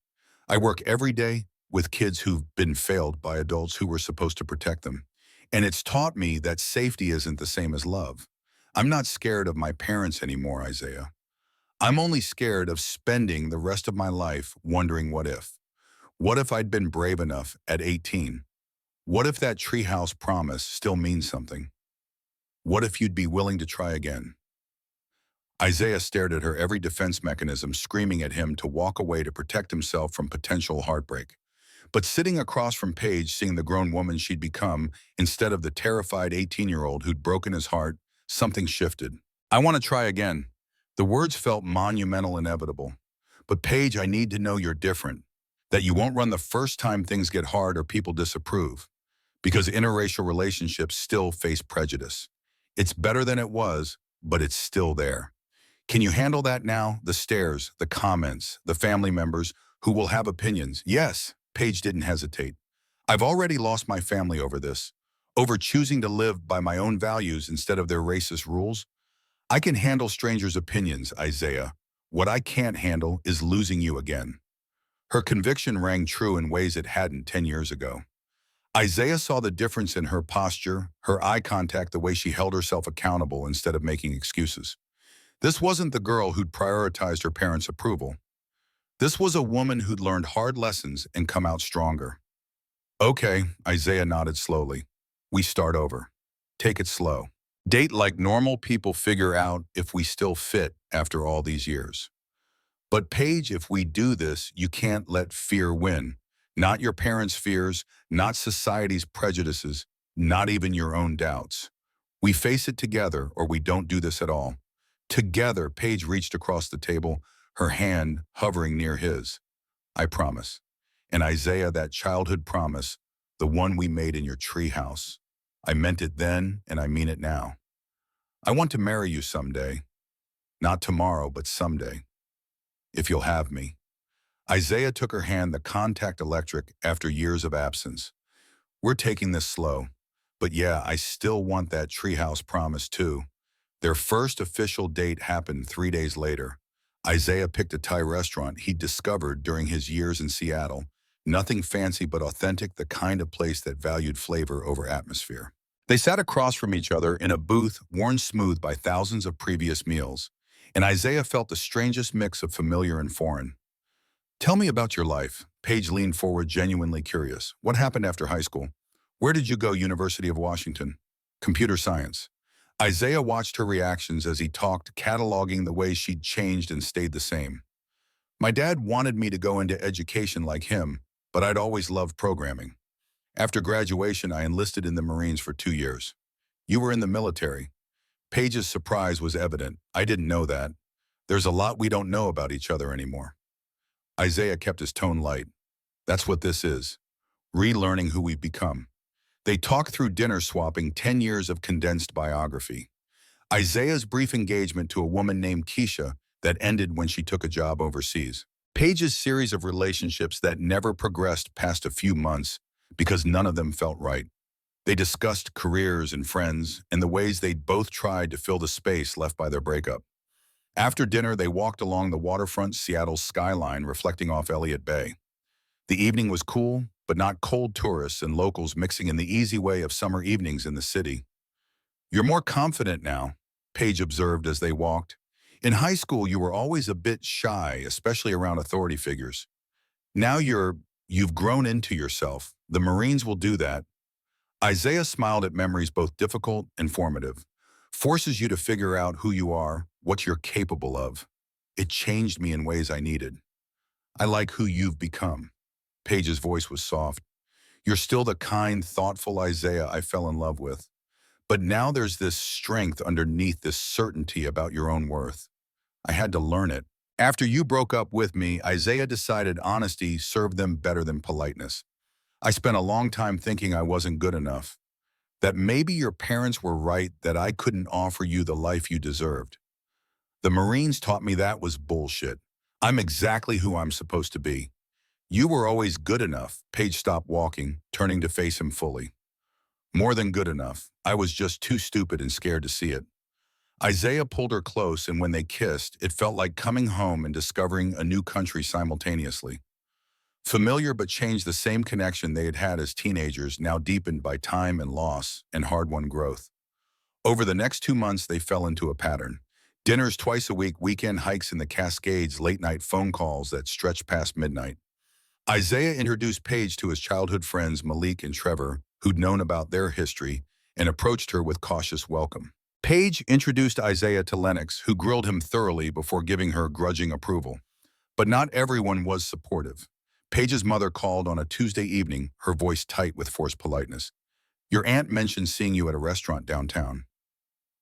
I work every day with kids who've been failed by adults who were supposed to protect them. And it's taught me that safety isn't the same as love. I'm not scared of my parents anymore, Isaiah. I'm only scared of spending the rest of my life wondering what if. What if I'd been brave enough at 18? What if that treehouse promise still means something? What if you'd be willing to try again? Isaiah stared at her, every defense mechanism screaming at him to walk away to protect himself from potential heartbreak. But sitting across from Paige, seeing the grown woman she'd become instead of the terrified 18-year-old who'd broken his heart, something shifted. I want to try again. The words felt monumental, inevitable. But Paige, I need to know you're different. That you won't run the first time things get hard or people disapprove. Because interracial relationships still face prejudice. It's better than it was, but it's still there. Can you handle that now? The stares, the comments, the family members who will have opinions. Yes, Paige didn't hesitate. I've already lost my family over this, over choosing to live by my own values instead of their racist rules. I can handle strangers' opinions, Isaiah. What I can't handle is losing you again. Her conviction rang true in ways it hadn't 10 years ago. Isaiah saw the difference in her posture, her eye contact, the way she held herself accountable instead of making excuses. This wasn't the girl who'd prioritized her parents' approval. This was a woman who'd learned hard lessons and come out stronger. Okay, Isaiah nodded slowly. We start over. Take it slow. Date like normal people, figure out if we still fit after all these years. But Paige, if we do this, you can't let fear win. Not your parents' fears, not society's prejudices, not even your own doubts. We face it together or we don't do this at all. Together, Paige reached across the table, her hand hovering near his. I promise. And Isaiah, that childhood promise, the one we made in your treehouse. I meant it then and I mean it now. I want to marry you someday. Not tomorrow, but someday. If you'll have me. Isaiah took her hand, the contact electric after years of absence. We're taking this slow. But yeah, I still want that treehouse promise too. Their first official date happened 3 days later. Isaiah picked a Thai restaurant he'd discovered during his years in Seattle. Nothing fancy but authentic, the kind of place that valued flavor over atmosphere. They sat across from each other in a booth worn smooth by thousands of previous meals, and Isaiah felt the strangest mix of familiar and foreign. Tell me about your life. Paige leaned forward, genuinely curious. What happened after high school? Where did you go? University of Washington. Computer science. Isaiah watched her reactions as he talked, cataloging the ways she'd changed and stayed the same. My dad wanted me to go into education like him, but I'd always loved programming. After graduation, I enlisted in the Marines for 2 years. You were in the military. Paige's surprise was evident. I didn't know that. There's a lot we don't know about each other anymore. Isaiah kept his tone light. That's what this is. Relearning who we've become. They talked through dinner, swapping 10 years of condensed biography. Isaiah's brief engagement to a woman named Keisha that ended when she took a job overseas. Paige's series of relationships that never progressed past a few months because none of them felt right. They discussed careers and friends and the ways they'd both tried to fill the space left by their breakup. After dinner, they walked along the waterfront Seattle skyline, reflecting off Elliott Bay. The evening was cool, but not cold, tourists and locals mixing in the easy way of summer evenings in the city. You're more confident now, Paige observed as they walked. In high school, you were always a bit shy, especially around authority figures. Now you've grown into yourself. The Marines will do that. Isaiah smiled at memories both difficult and formative. Forces you to figure out who you are, what you're capable of. It changed me in ways I needed. I like who you've become. Paige's voice was soft. You're still the kind, thoughtful Isaiah I fell in love with. But now there's this strength underneath this certainty about your own worth. I had to learn it. After you broke up with me, Isaiah decided honesty served them better than politeness. I spent a long time thinking I wasn't good enough, that maybe your parents were right that I couldn't offer you the life you deserved. The Marines taught me that was bullshit. I'm exactly who I'm supposed to be. You were always good enough. Paige stopped walking, turning to face him fully. More than good enough. I was just too stupid and scared to see it. Isaiah pulled her close, and when they kissed, it felt like coming home and discovering a new country simultaneously. Familiar but changed, the same connection they had had as teenagers, now deepened by time and loss and hard-won growth. Over the next 2 months, they fell into a pattern. Dinners twice a week, weekend hikes in the Cascades, late-night phone calls that stretched past midnight. Isaiah introduced Paige to his childhood friends Malik and Trevor, who'd known about their history, and approached her with cautious welcome. Paige introduced Isaiah to Lennox, who grilled him thoroughly before giving her grudging approval. But not everyone was supportive. Paige's mother called on a Tuesday evening, her voice tight with forced politeness. Your aunt mentioned seeing you at a restaurant downtown.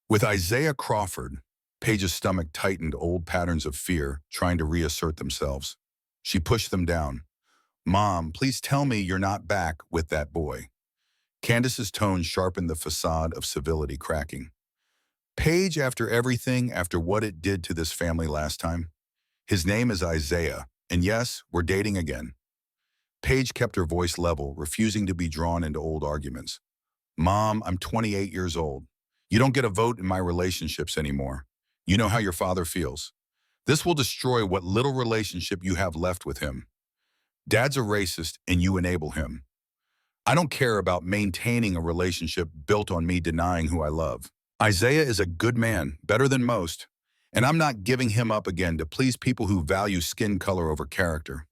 With Isaiah Crawford, Paige's stomach tightened, old patterns of fear trying to reassert themselves. She pushed them down. Mom, please tell me you're not back with that boy. Candace's tone sharpened the facade of civility cracking. Paige, after everything, after what it did to this family last time, his name is Isaiah, and yes, we're dating again. Paige kept her voice level, refusing to be drawn into old arguments. Mom, I'm 28 years old. You don't get a vote in my relationships anymore. You know how your father feels. This will destroy what little relationship you have left with him. Dad's a racist, and you enable him. I don't care about maintaining a relationship built on me denying who I love. Isaiah is a good man, better than most, and I'm not giving him up again to please people who value skin color over character.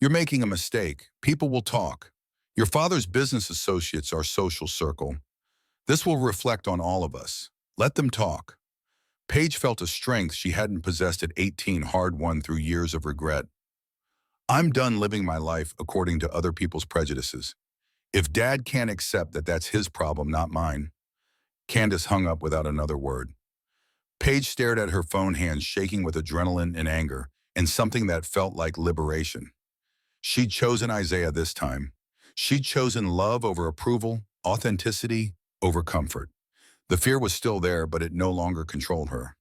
You're making a mistake. People will talk. Your father's business associates are social circle. This will reflect on all of us. Let them talk. Paige felt a strength she hadn't possessed at 18, hard-won through years of regret. I'm done living my life according to other people's prejudices. If Dad can't accept that, that's his problem, not mine. Candace hung up without another word. Paige stared at her phone, hands shaking with adrenaline and anger, and something that felt like liberation. She'd chosen Isaiah this time. She'd chosen love over approval, authenticity over comfort. The fear was still there, but it no longer controlled her.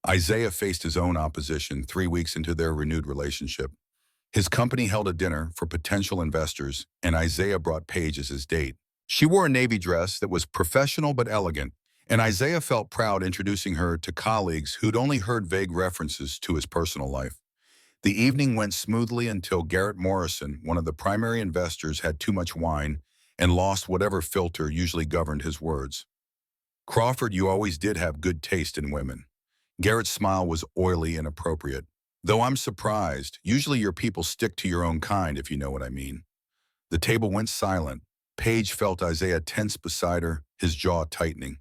Isaiah faced his own opposition 3 weeks into their renewed relationship. His company held a dinner for potential investors, and Isaiah brought Paige as his date. She wore a navy dress that was professional but elegant, and Isaiah felt proud introducing her to colleagues who'd only heard vague references to his personal life. The evening went smoothly until Garrett Morrison, one of the primary investors, had too much wine and lost whatever filter usually governed his words. Crawford, you always did have good taste in women. Garrett's smile was oily and appropriate. Though I'm surprised, usually your people stick to your own kind, if you know what I mean. The table went silent. Paige felt Isaiah tense beside her, his jaw tightening.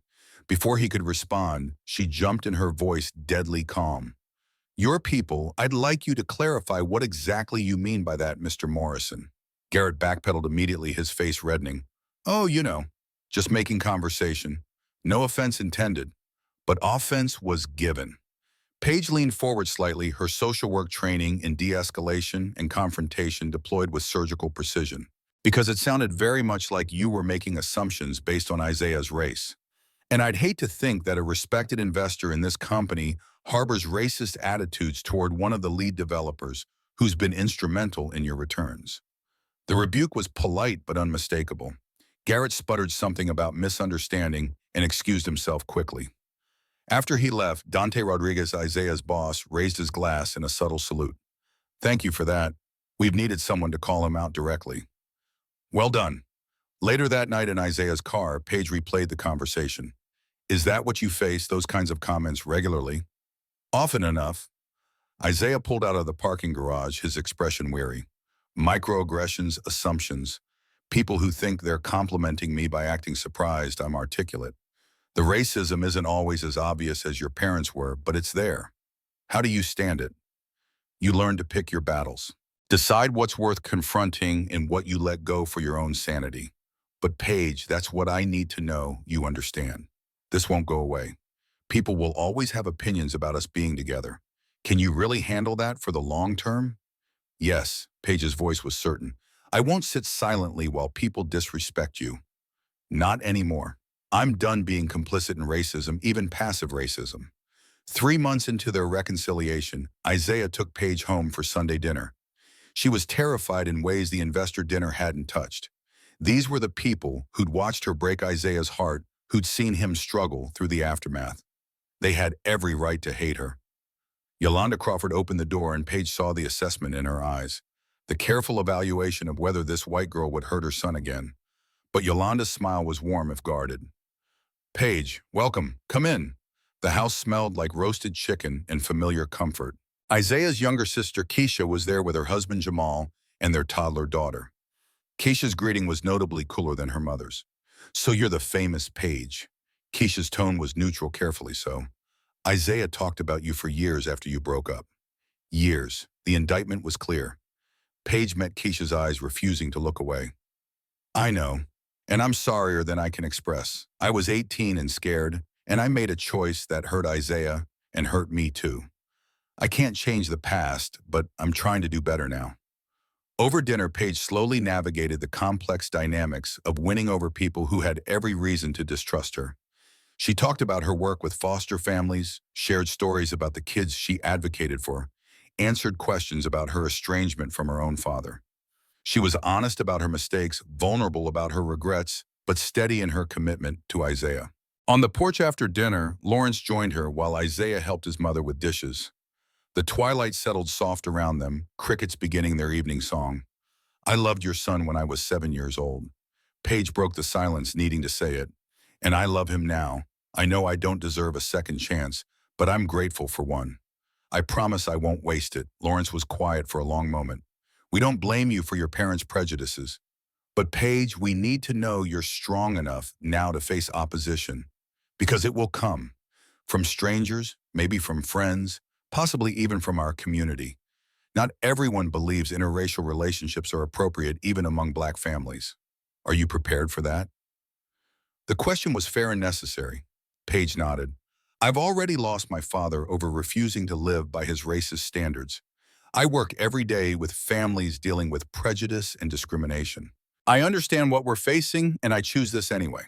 Before he could respond, she jumped in, her voice deadly calm. Your people, I'd like you to clarify what exactly you mean by that, Mr. Morrison. Garrett backpedaled immediately, his face reddening. Oh, just making conversation. No offense intended, but offense was given. Paige leaned forward slightly, her social work training in de-escalation and confrontation deployed with surgical precision, because it sounded very much like you were making assumptions based on Isaiah's race. And I'd hate to think that a respected investor in this company harbors racist attitudes toward one of the lead developers who's been instrumental in your returns. The rebuke was polite but unmistakable. Garrett sputtered something about misunderstanding and excused himself quickly. After he left, Dante Rodriguez, Isaiah's boss, raised his glass in a subtle salute. Thank you for that. We've needed someone to call him out directly. Well done. Later that night in Isaiah's car, Paige replayed the conversation. Is that what you face, those kinds of comments regularly? Often enough, Isaiah pulled out of the parking garage, his expression weary. Microaggressions, assumptions, people who think they're complimenting me by acting surprised I'm articulate. The racism isn't always as obvious as your parents were, but it's there. How do you stand it? You learn to pick your battles. Decide what's worth confronting and what you let go for your own sanity. But Paige, that's what I need to know you understand. This won't go away. People will always have opinions about us being together. Can you really handle that for the long term? Yes, Paige's voice was certain. I won't sit silently while people disrespect you. Not anymore. I'm done being complicit in racism, even passive racism. 3 months into their reconciliation, Isaiah took Paige home for Sunday dinner. She was terrified in ways the investor dinner hadn't touched. These were the people who'd watched her break Isaiah's heart, who'd seen him struggle through the aftermath. They had every right to hate her. Yolanda Crawford opened the door and Paige saw the assessment in her eyes, the careful evaluation of whether this white girl would hurt her son again. But Yolanda's smile was warm if guarded. Paige, welcome. Come in. The house smelled like roasted chicken and familiar comfort. Isaiah's younger sister, Keisha, was there with her husband, Jamal, and their toddler daughter. Keisha's greeting was notably cooler than her mother's. So you're the famous Paige. Keisha's tone was neutral, carefully so. Isaiah talked about you for years after you broke up. Years. The indictment was clear. Paige met Keisha's eyes, refusing to look away. I know, and I'm sorrier than I can express. I was 18 and scared, and I made a choice that hurt Isaiah and hurt me too. I can't change the past, but I'm trying to do better now. Over dinner, Paige slowly navigated the complex dynamics of winning over people who had every reason to distrust her. She talked about her work with foster families, shared stories about the kids she advocated for, answered questions about her estrangement from her own father. She was honest about her mistakes, vulnerable about her regrets, but steady in her commitment to Isaiah. On the porch after dinner, Lawrence joined her while Isaiah helped his mother with dishes. The twilight settled soft around them, crickets beginning their evening song. I loved your son when I was 7 years old. Paige broke the silence, needing to say it. And I love him now. I know I don't deserve a second chance, but I'm grateful for one. I promise I won't waste it. Lawrence was quiet for a long moment. We don't blame you for your parents' prejudices. But Paige, we need to know you're strong enough now to face opposition. Because it will come. From strangers, maybe from friends, possibly even from our community. Not everyone believes interracial relationships are appropriate even among Black families. Are you prepared for that? The question was fair and necessary. Paige nodded. I've already lost my father over refusing to live by his racist standards. I work every day with families dealing with prejudice and discrimination. I understand what we're facing, and I choose this anyway.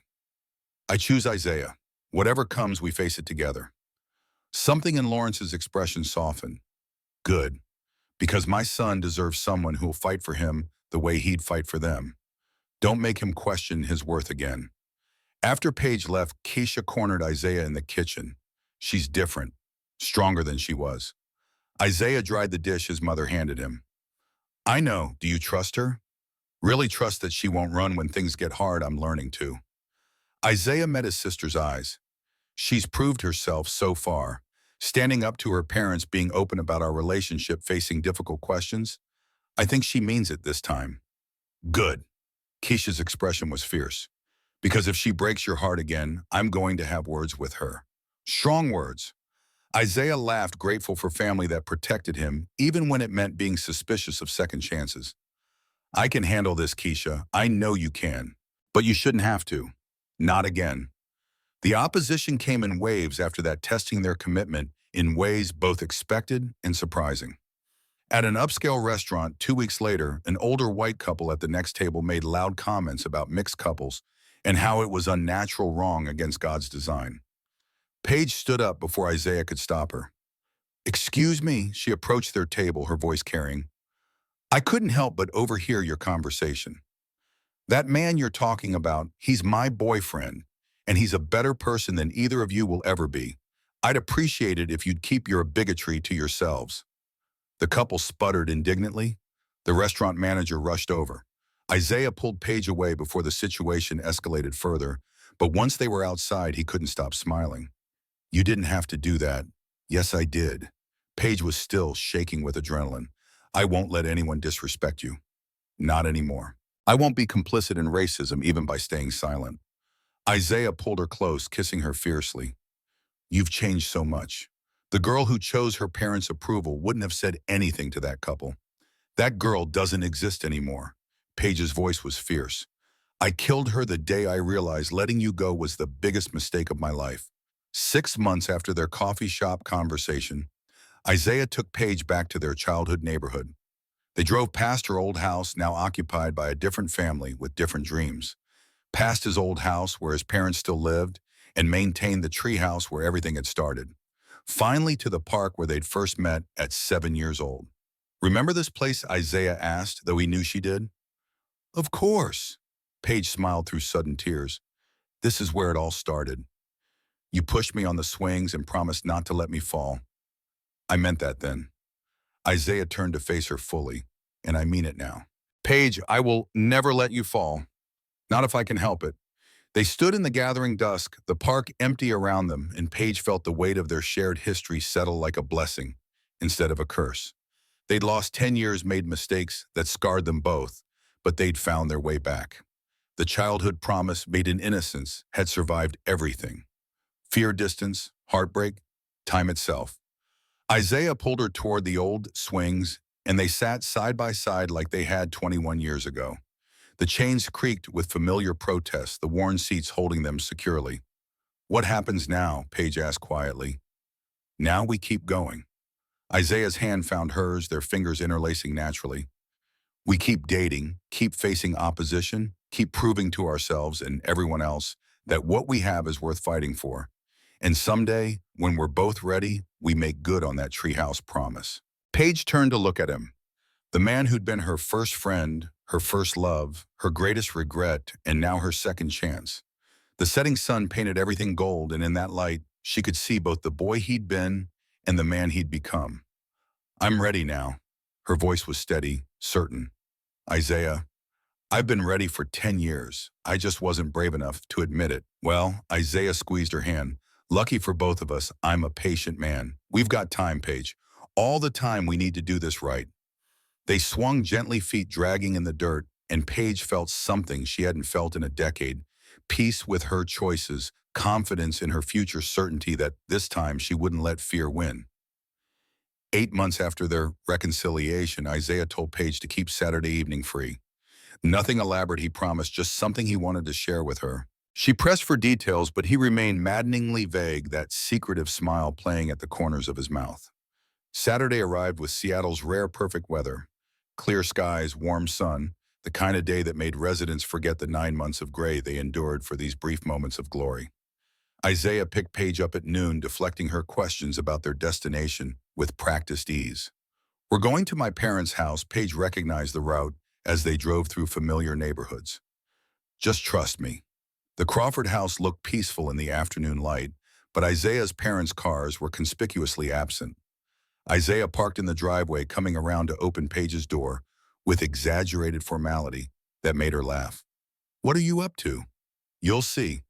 I choose Isaiah. Whatever comes, we face it together. Something in Lawrence's expression softened. Good. Because my son deserves someone who will fight for him the way he'd fight for them. Don't make him question his worth again. After Paige left, Keisha cornered Isaiah in the kitchen. She's different, stronger than she was. Isaiah dried the dish his mother handed him. I know. Do you trust her? Really trust that she won't run when things get hard? I'm learning to. Isaiah met his sister's eyes. She's proved herself so far, standing up to her parents, being open about our relationship, facing difficult questions. I think she means it this time. Good. Keisha's expression was fierce. Because if she breaks your heart again, I'm going to have words with her. Strong words. Isaiah laughed, grateful for family that protected him, even when it meant being suspicious of second chances. I can handle this, Keisha. I know you can. But you shouldn't have to. Not again. The opposition came in waves after that, testing their commitment in ways both expected and surprising. At an upscale restaurant 2 weeks later, an older white couple at the next table made loud comments about mixed couples and how it was unnatural, wrong, against God's design. Paige stood up before Isaiah could stop her. Excuse me, she approached their table, her voice carrying. I couldn't help but overhear your conversation. That man you're talking about, he's my boyfriend, and he's a better person than either of you will ever be. I'd appreciate it if you'd keep your bigotry to yourselves. The couple sputtered indignantly. The restaurant manager rushed over. Isaiah pulled Paige away before the situation escalated further, but once they were outside, he couldn't stop smiling. You didn't have to do that. Yes, I did. Paige was still shaking with adrenaline. I won't let anyone disrespect you. Not anymore. I won't be complicit in racism even by staying silent. Isaiah pulled her close, kissing her fiercely. You've changed so much. The girl who chose her parents' approval wouldn't have said anything to that couple. That girl doesn't exist anymore. Paige's voice was fierce. I killed her the day I realized letting you go was the biggest mistake of my life. 6 months after their coffee shop conversation, Isaiah took Paige back to their childhood neighborhood. They drove past her old house, now occupied by a different family with different dreams. Past his old house where his parents still lived, and maintained the treehouse where everything had started. Finally to the park where they'd first met at 7 years old. Remember this place, Isaiah asked, though he knew she did. Of course. Paige smiled through sudden tears. This is where it all started. You pushed me on the swings and promised not to let me fall. I meant that then. Isaiah turned to face her fully, and I mean it now. Paige, I will never let you fall. Not if I can help it. They stood in the gathering dusk, the park empty around them, and Paige felt the weight of their shared history settle like a blessing instead of a curse. They'd lost 10 years, made mistakes that scarred them both, but they'd found their way back. The childhood promise made in innocence had survived everything. Fear, distance, heartbreak, time itself. Isaiah pulled her toward the old swings, and they sat side by side like they had 21 years ago. The chains creaked with familiar protest, the worn seats holding them securely. What happens now? Paige asked quietly. Now we keep going. Isaiah's hand found hers, their fingers interlacing naturally. We keep dating, keep facing opposition, keep proving to ourselves and everyone else that what we have is worth fighting for. And someday, when we're both ready, we make good on that treehouse promise. Paige turned to look at him. The man who'd been her first friend, her first love, her greatest regret, and now her second chance. The setting sun painted everything gold, and in that light, she could see both the boy he'd been and the man he'd become. I'm ready now. Her voice was steady, certain. Isaiah, I've been ready for 10 years. I just wasn't brave enough to admit it. Well, Isaiah squeezed her hand. Lucky for both of us, I'm a patient man. We've got time, Paige. All the time we need to do this right. They swung gently, feet dragging in the dirt, and Paige felt something she hadn't felt in a decade. Peace with her choices, confidence in her future, certainty that this time she wouldn't let fear win. 8 months after their reconciliation, Isaiah told Paige to keep Saturday evening free. Nothing elaborate, he promised, just something he wanted to share with her. She pressed for details, but he remained maddeningly vague, that secretive smile playing at the corners of his mouth. Saturday arrived with Seattle's rare perfect weather. Clear skies, warm sun, the kind of day that made residents forget the 9 months of gray they endured for these brief moments of glory. Isaiah picked Paige up at noon, deflecting her questions about their destination with practiced ease. We're going to my parents' house. Paige recognized the route as they drove through familiar neighborhoods. Just trust me. The Crawford house looked peaceful in the afternoon light, but Isaiah's parents' cars were conspicuously absent. Isaiah parked in the driveway, coming around to open Paige's door with exaggerated formality that made her laugh. What are you up to? You'll see.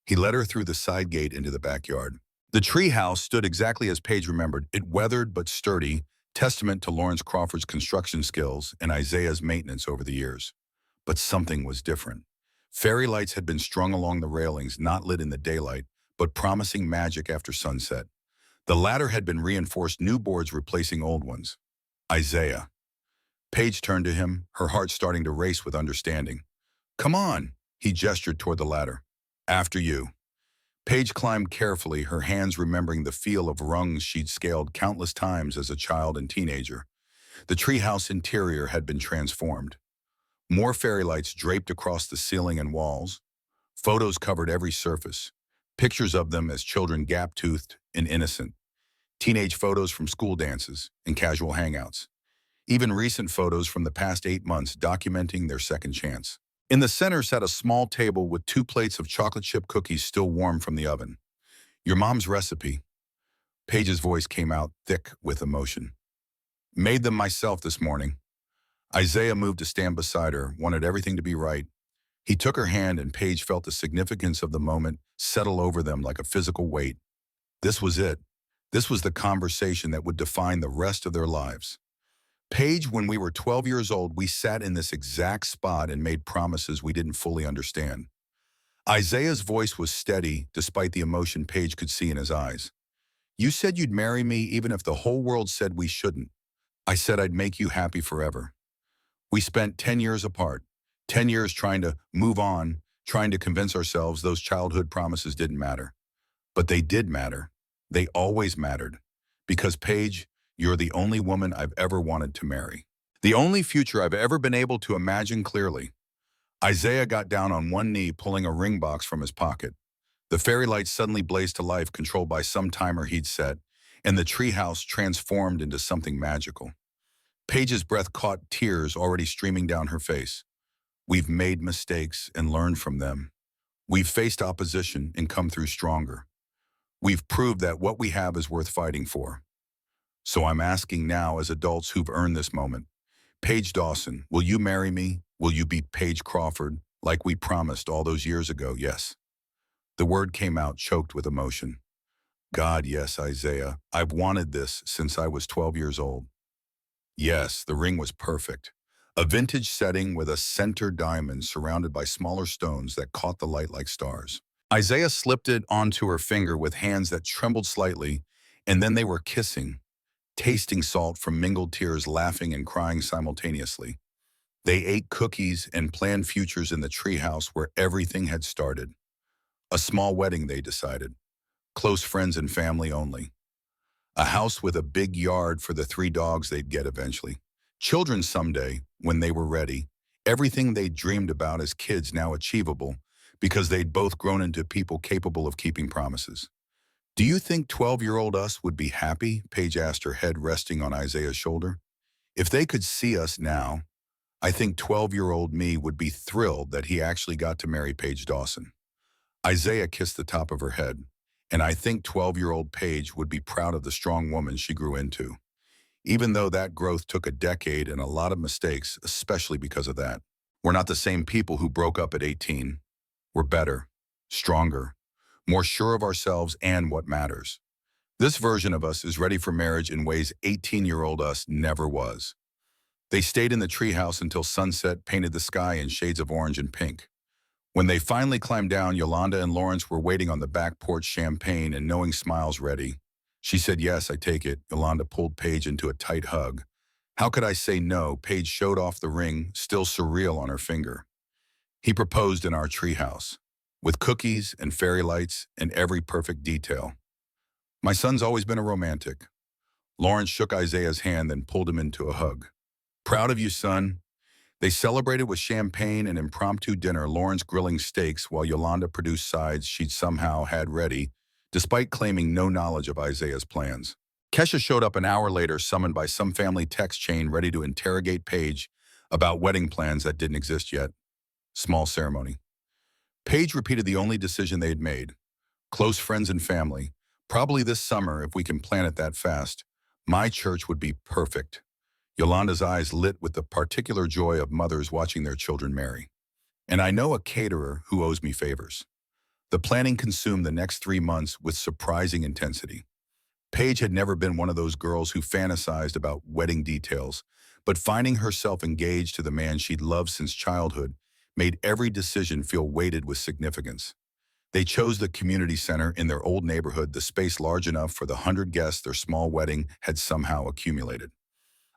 He led her through the side gate into the backyard. The tree house stood exactly as Paige remembered, it weathered but sturdy, testament to Lawrence Crawford's construction skills and Isaiah's maintenance over the years. But something was different. Fairy lights had been strung along the railings, not lit in the daylight, but promising magic after sunset. The latter had been reinforced, new boards replacing old ones. Isaiah. Paige turned to him, her heart starting to race with understanding. Come on, he gestured toward the ladder. After you. Paige climbed carefully, her hands remembering the feel of rungs she'd scaled countless times as a child and teenager. The treehouse interior had been transformed. More fairy lights draped across the ceiling and walls. Photos covered every surface. Pictures of them as children gap-toothed and innocent. Teenage photos from school dances and casual hangouts. Even recent photos from the past 8 months documenting their second chance. In the center sat a small table with 2 plates of chocolate chip cookies still warm from the oven. Your mom's recipe. Paige's voice came out thick with emotion. Made them myself this morning. Isaiah moved to stand beside her, wanted everything to be right. He took her hand, and Paige felt the significance of the moment settle over them like a physical weight. This was it. This was the conversation that would define the rest of their lives. Paige, when we were 12 years old, we sat in this exact spot and made promises we didn't fully understand. Isaiah's voice was steady, despite the emotion Paige could see in his eyes. You said you'd marry me even if the whole world said we shouldn't. I said I'd make you happy forever. We spent 10 years apart, 10 years trying to move on, trying to convince ourselves those childhood promises didn't matter. But they did matter. They always mattered. Because, Paige, you're the only woman I've ever wanted to marry. The only future I've ever been able to imagine clearly. Isaiah got down on one knee, pulling a ring box from his pocket. The fairy lights suddenly blazed to life, controlled by some timer he'd set, and the treehouse transformed into something magical. Paige's breath caught tears already streaming down her face. We've made mistakes and learned from them. We've faced opposition and come through stronger. We've proved that what we have is worth fighting for. So I'm asking now, as adults who've earned this moment, Paige Dawson, will you marry me? Will you be Paige Crawford, like we promised all those years ago? Yes. The word came out choked with emotion. God, yes, Isaiah. I've wanted this since I was 12 years old. Yes, the ring was perfect. A vintage setting with a center diamond surrounded by smaller stones that caught the light like stars. Isaiah slipped it onto her finger with hands that trembled slightly, and then they were kissing, tasting salt from mingled tears, laughing and crying simultaneously. They ate cookies and planned futures in the treehouse where everything had started. A small wedding, they decided. Close friends and family only. A house with a big yard for the 3 dogs they'd get eventually. Children someday, when they were ready. Everything they dreamed about as kids now achievable because they'd both grown into people capable of keeping promises. Do you think 12-year-old us would be happy? Paige asked, her head resting on Isaiah's shoulder. If they could see us now, I think 12-year-old me would be thrilled that he actually got to marry Paige Dawson. Isaiah kissed the top of her head, and I think 12-year-old Paige would be proud of the strong woman she grew into. Even though that growth took a decade and a lot of mistakes, especially because of that. We're not the same people who broke up at 18. We're better, stronger, more sure of ourselves and what matters. This version of us is ready for marriage in ways 18-year-old us never was. They stayed in the treehouse until sunset painted the sky in shades of orange and pink. When they finally climbed down, Yolanda and Lawrence were waiting on the back porch, champagne and knowing smiles ready. She said, yes, I take it. Yolanda pulled Paige into a tight hug. How could I say no? Paige showed off the ring, still surreal on her finger. He proposed in our treehouse, with cookies and fairy lights and every perfect detail. My son's always been a romantic. Lawrence shook Isaiah's hand, then pulled him into a hug. Proud of you, son. They celebrated with champagne and impromptu dinner, Lawrence grilling steaks while Yolanda produced sides she'd somehow had ready, despite claiming no knowledge of Isaiah's plans. Kesha showed up an hour later, summoned by some family text chain, ready to interrogate Paige about wedding plans that didn't exist yet. Small ceremony. Paige repeated the only decision they had made. Close friends and family. Probably this summer, if we can plan it that fast. My church would be perfect. Yolanda's eyes lit with the particular joy of mothers watching their children marry. And I know a caterer who owes me favors. The planning consumed the next 3 months with surprising intensity. Paige had never been one of those girls who fantasized about wedding details, but finding herself engaged to the man she'd loved since childhood made every decision feel weighted with significance. They chose the community center in their old neighborhood, the space large enough for the 100 guests their small wedding had somehow accumulated.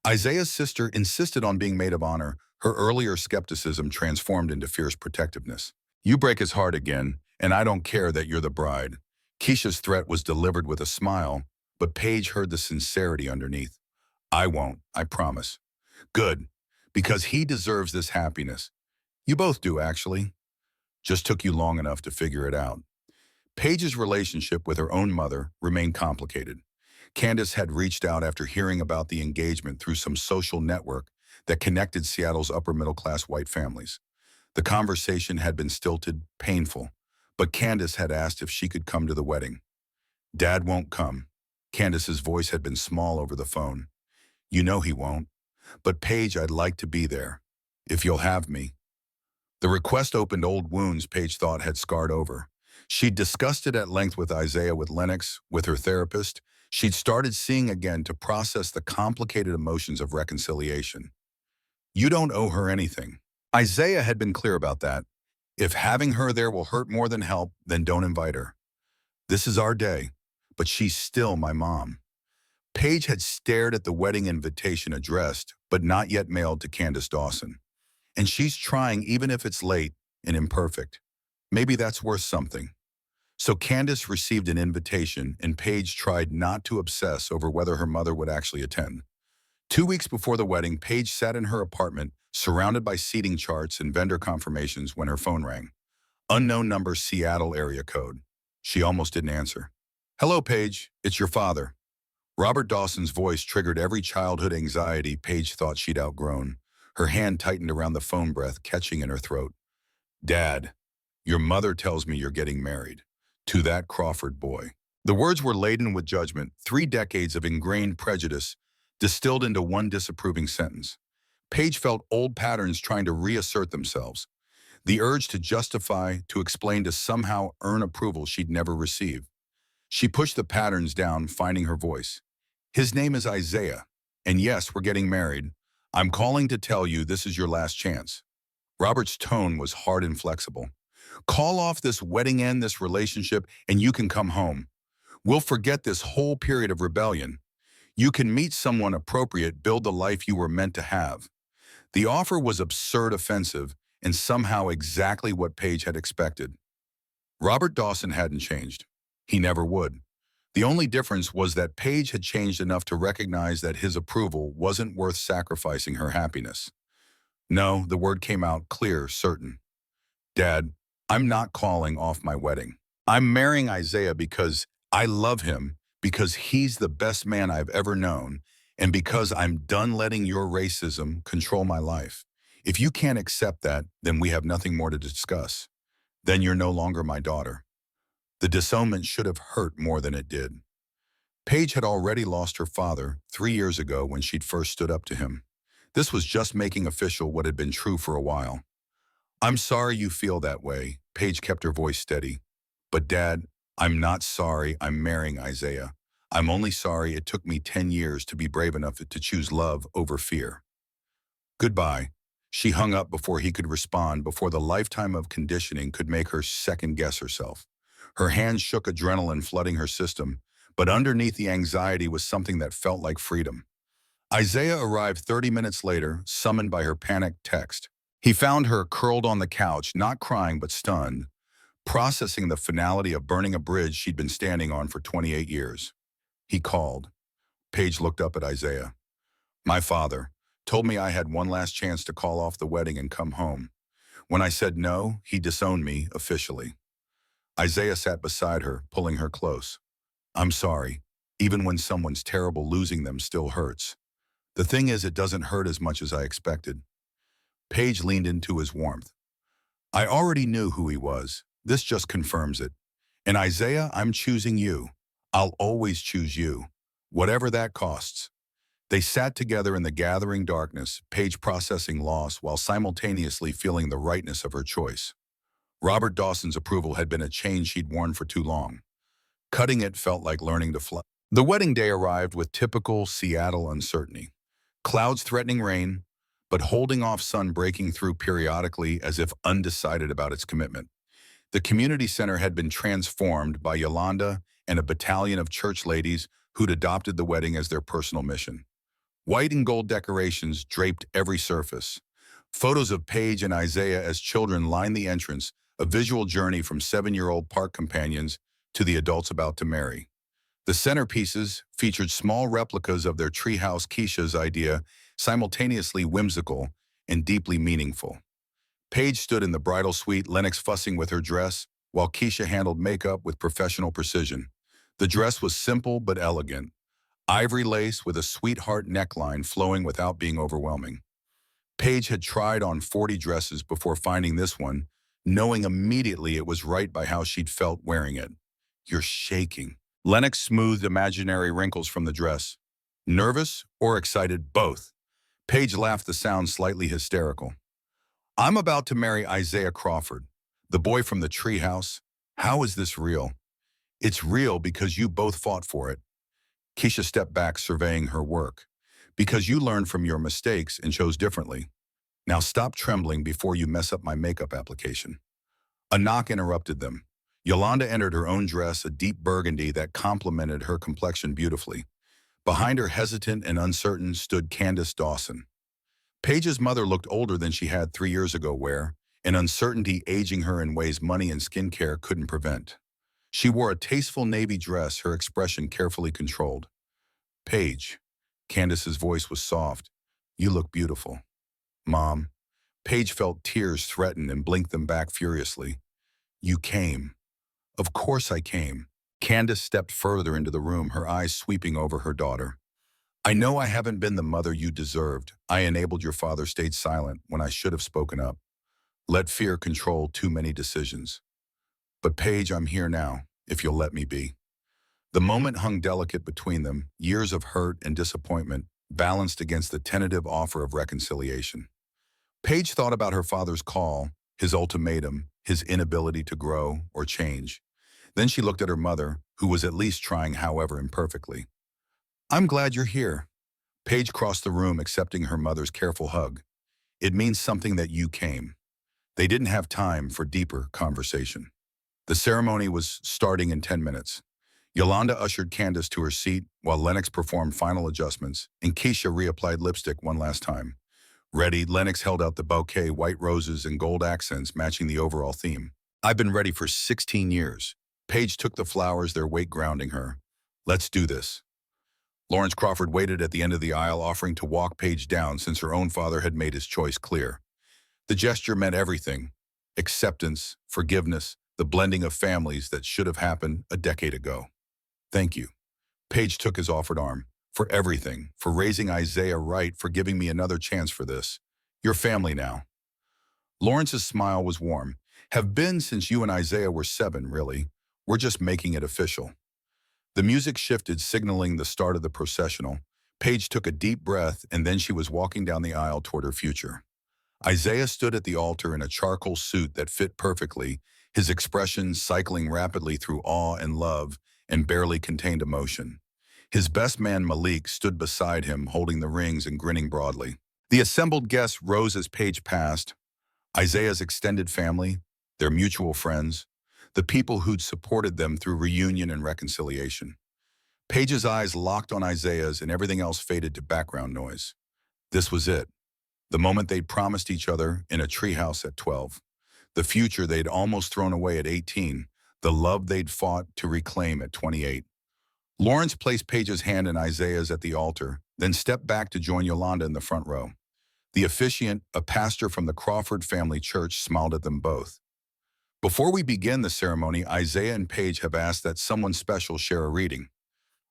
Isaiah's sister insisted on being maid of honor. Her earlier skepticism transformed into fierce protectiveness. You break his heart again, and I don't care that you're the bride. Keisha's threat was delivered with a smile, but Paige heard the sincerity underneath. I won't, I promise. Good, because he deserves this happiness. You both do, actually. Just took you long enough to figure it out. Paige's relationship with her own mother remained complicated. Candace had reached out after hearing about the engagement through some social network that connected Seattle's upper-middle-class white families. The conversation had been stilted, painful, but Candace had asked if she could come to the wedding. Dad won't come. Candace's voice had been small over the phone. You know he won't. But Paige, I'd like to be there, if you'll have me. The request opened old wounds Paige thought had scarred over. She'd discussed it at length with Isaiah, with Lennox, with her therapist. She'd started seeing again to process the complicated emotions of reconciliation. You don't owe her anything. Isaiah had been clear about that. If having her there will hurt more than help, then don't invite her. This is our day, but she's still my mom. Paige had stared at the wedding invitation addressed, but not yet mailed to Candace Dawson. And she's trying even if it's late and imperfect. Maybe that's worth something. So Candace received an invitation, and Paige tried not to obsess over whether her mother would actually attend. 2 weeks before the wedding, Paige sat in her apartment, surrounded by seating charts and vendor confirmations when her phone rang. Unknown number, Seattle area code. She almost didn't answer. Hello, Paige. It's your father. Robert Dawson's voice triggered every childhood anxiety Paige thought she'd outgrown. Her hand tightened around the phone, breath catching in her throat. Dad, your mother tells me you're getting married. To that Crawford boy. The words were laden with judgment, 3 decades of ingrained prejudice distilled into one disapproving sentence. Paige felt old patterns trying to reassert themselves. The urge to justify, to explain, to somehow earn approval she'd never received. She pushed the patterns down, finding her voice. His name is Isaiah. And yes, we're getting married. I'm calling to tell you this is your last chance. Robert's tone was hard and flexible. Call off this wedding, end this relationship, and you can come home. We'll forget this whole period of rebellion. You can meet someone appropriate, build the life you were meant to have. The offer was absurd, offensive, and somehow exactly what Paige had expected. Robert Dawson hadn't changed. He never would. The only difference was that Paige had changed enough to recognize that his approval wasn't worth sacrificing her happiness. No, the word came out clear, certain. Dad, I'm not calling off my wedding. I'm marrying Isaiah because I love him, because he's the best man I've ever known, and because I'm done letting your racism control my life. If you can't accept that, then we have nothing more to discuss. Then you're no longer my daughter. The disownment should have hurt more than it did. Paige had already lost her father 3 years ago when she'd first stood up to him. This was just making official what had been true for a while. I'm sorry you feel that way, Paige kept her voice steady. But Dad, I'm not sorry I'm marrying Isaiah. I'm only sorry it took me 10 years to be brave enough to choose love over fear. Goodbye. She hung up before he could respond, before the lifetime of conditioning could make her second-guess herself. Her hands shook, adrenaline flooding her system, but underneath the anxiety was something that felt like freedom. Isaiah arrived 30 minutes later, summoned by her panicked text. He found her curled on the couch, not crying but stunned, processing the finality of burning a bridge she'd been standing on for 28 years. He called. Paige looked up at Isaiah. My father told me I had one last chance to call off the wedding and come home. When I said no, he disowned me officially. Isaiah sat beside her, pulling her close. I'm sorry. Even when someone's terrible, losing them still hurts. The thing is, it doesn't hurt as much as I expected. Paige leaned into his warmth. I already knew who he was. This just confirms it. And Isaiah, I'm choosing you. I'll always choose you, whatever that costs. They sat together in the gathering darkness, Paige processing loss while simultaneously feeling the rightness of her choice. Robert Dawson's approval had been a chain she'd worn for too long. Cutting it felt like learning to fly. The wedding day arrived with typical Seattle uncertainty. Clouds threatening rain, but holding off sun breaking through periodically as if undecided about its commitment. The community center had been transformed by Yolanda and a battalion of church ladies who'd adopted the wedding as their personal mission. White and gold decorations draped every surface. Photos of Paige and Isaiah as children lined the entrance, a visual journey from 7-year-old park companions to the adults about to marry. The centerpieces featured small replicas of their treehouse, Keisha's idea, simultaneously whimsical and deeply meaningful. Paige stood in the bridal suite, Lennox fussing with her dress, while Keisha handled makeup with professional precision. The dress was simple but elegant, ivory lace with a sweetheart neckline flowing without being overwhelming. Paige had tried on 40 dresses before finding this one, knowing immediately it was right by how she'd felt wearing it. You're shaking. Lennox smoothed imaginary wrinkles from the dress. Nervous or excited? Both. Paige laughed, the sound slightly hysterical. I'm about to marry Isaiah Crawford, the boy from the treehouse, How is this real? It's real because you both fought for it. Keisha stepped back, surveying her work. Because you learned from your mistakes and chose differently. Now stop trembling before you mess up my makeup application. A knock interrupted them. Yolanda entered her own dress, a deep burgundy that complemented her complexion beautifully. Behind her, hesitant and uncertain, stood Candace Dawson. Paige's mother looked older than she had 3 years ago, where an uncertainty aging her in ways money and skincare couldn't prevent. She wore a tasteful navy dress, her expression carefully controlled. Paige. Candace's voice was soft. You look beautiful. Mom. Paige felt tears threaten and blinked them back furiously. You came. Of course I came. Candace stepped further into the room, her eyes sweeping over her daughter. I know I haven't been the mother you deserved. I enabled your father, stayed silent when I should have spoken up. Let fear control too many decisions. But Paige, I'm here now, if you'll let me be. The moment hung delicate between them, years of hurt and disappointment balanced against the tentative offer of reconciliation. Paige thought about her father's call, his ultimatum, his inability to grow or change. Then she looked at her mother, who was at least trying, however imperfectly. I'm glad you're here. Paige crossed the room, accepting her mother's careful hug. It means something that you came. They didn't have time for deeper conversation. The ceremony was starting in 10 minutes. Yolanda ushered Candace to her seat while Lennox performed final adjustments and Keisha reapplied lipstick one last time. Ready, Lennox held out the bouquet, white roses and gold accents matching the overall theme. I've been ready for 16 years. Paige took the flowers, their weight grounding her. Let's do this. Lawrence Crawford waited at the end of the aisle, offering to walk Paige down since her own father had made his choice clear. The gesture meant everything. Acceptance, forgiveness, the blending of families that should have happened a decade ago. Thank you. Paige took his offered arm. For everything, for raising Isaiah right, for giving me another chance for this. You're family now. Lawrence's smile was warm. Have been since you and Isaiah were 7, really. We're just making it official. The music shifted, signaling the start of the processional. Paige took a deep breath, and then she was walking down the aisle toward her future. Isaiah stood at the altar in a charcoal suit that fit perfectly, his expression cycling rapidly through awe and love and barely contained emotion. His best man, Malik, stood beside him, holding the rings and grinning broadly. The assembled guests rose as Paige passed. Isaiah's extended family, their mutual friends, the people who'd supported them through reunion and reconciliation. Paige's eyes locked on Isaiah's and everything else faded to background noise. This was it. The moment they'd promised each other in a treehouse at 12. The future they'd almost thrown away at 18. The love they'd fought to reclaim at 28. Lawrence placed Paige's hand in Isaiah's at the altar, then stepped back to join Yolanda in the front row. The officiant, a pastor from the Crawford family church, smiled at them both. Before we begin the ceremony, Isaiah and Paige have asked that someone special share a reading.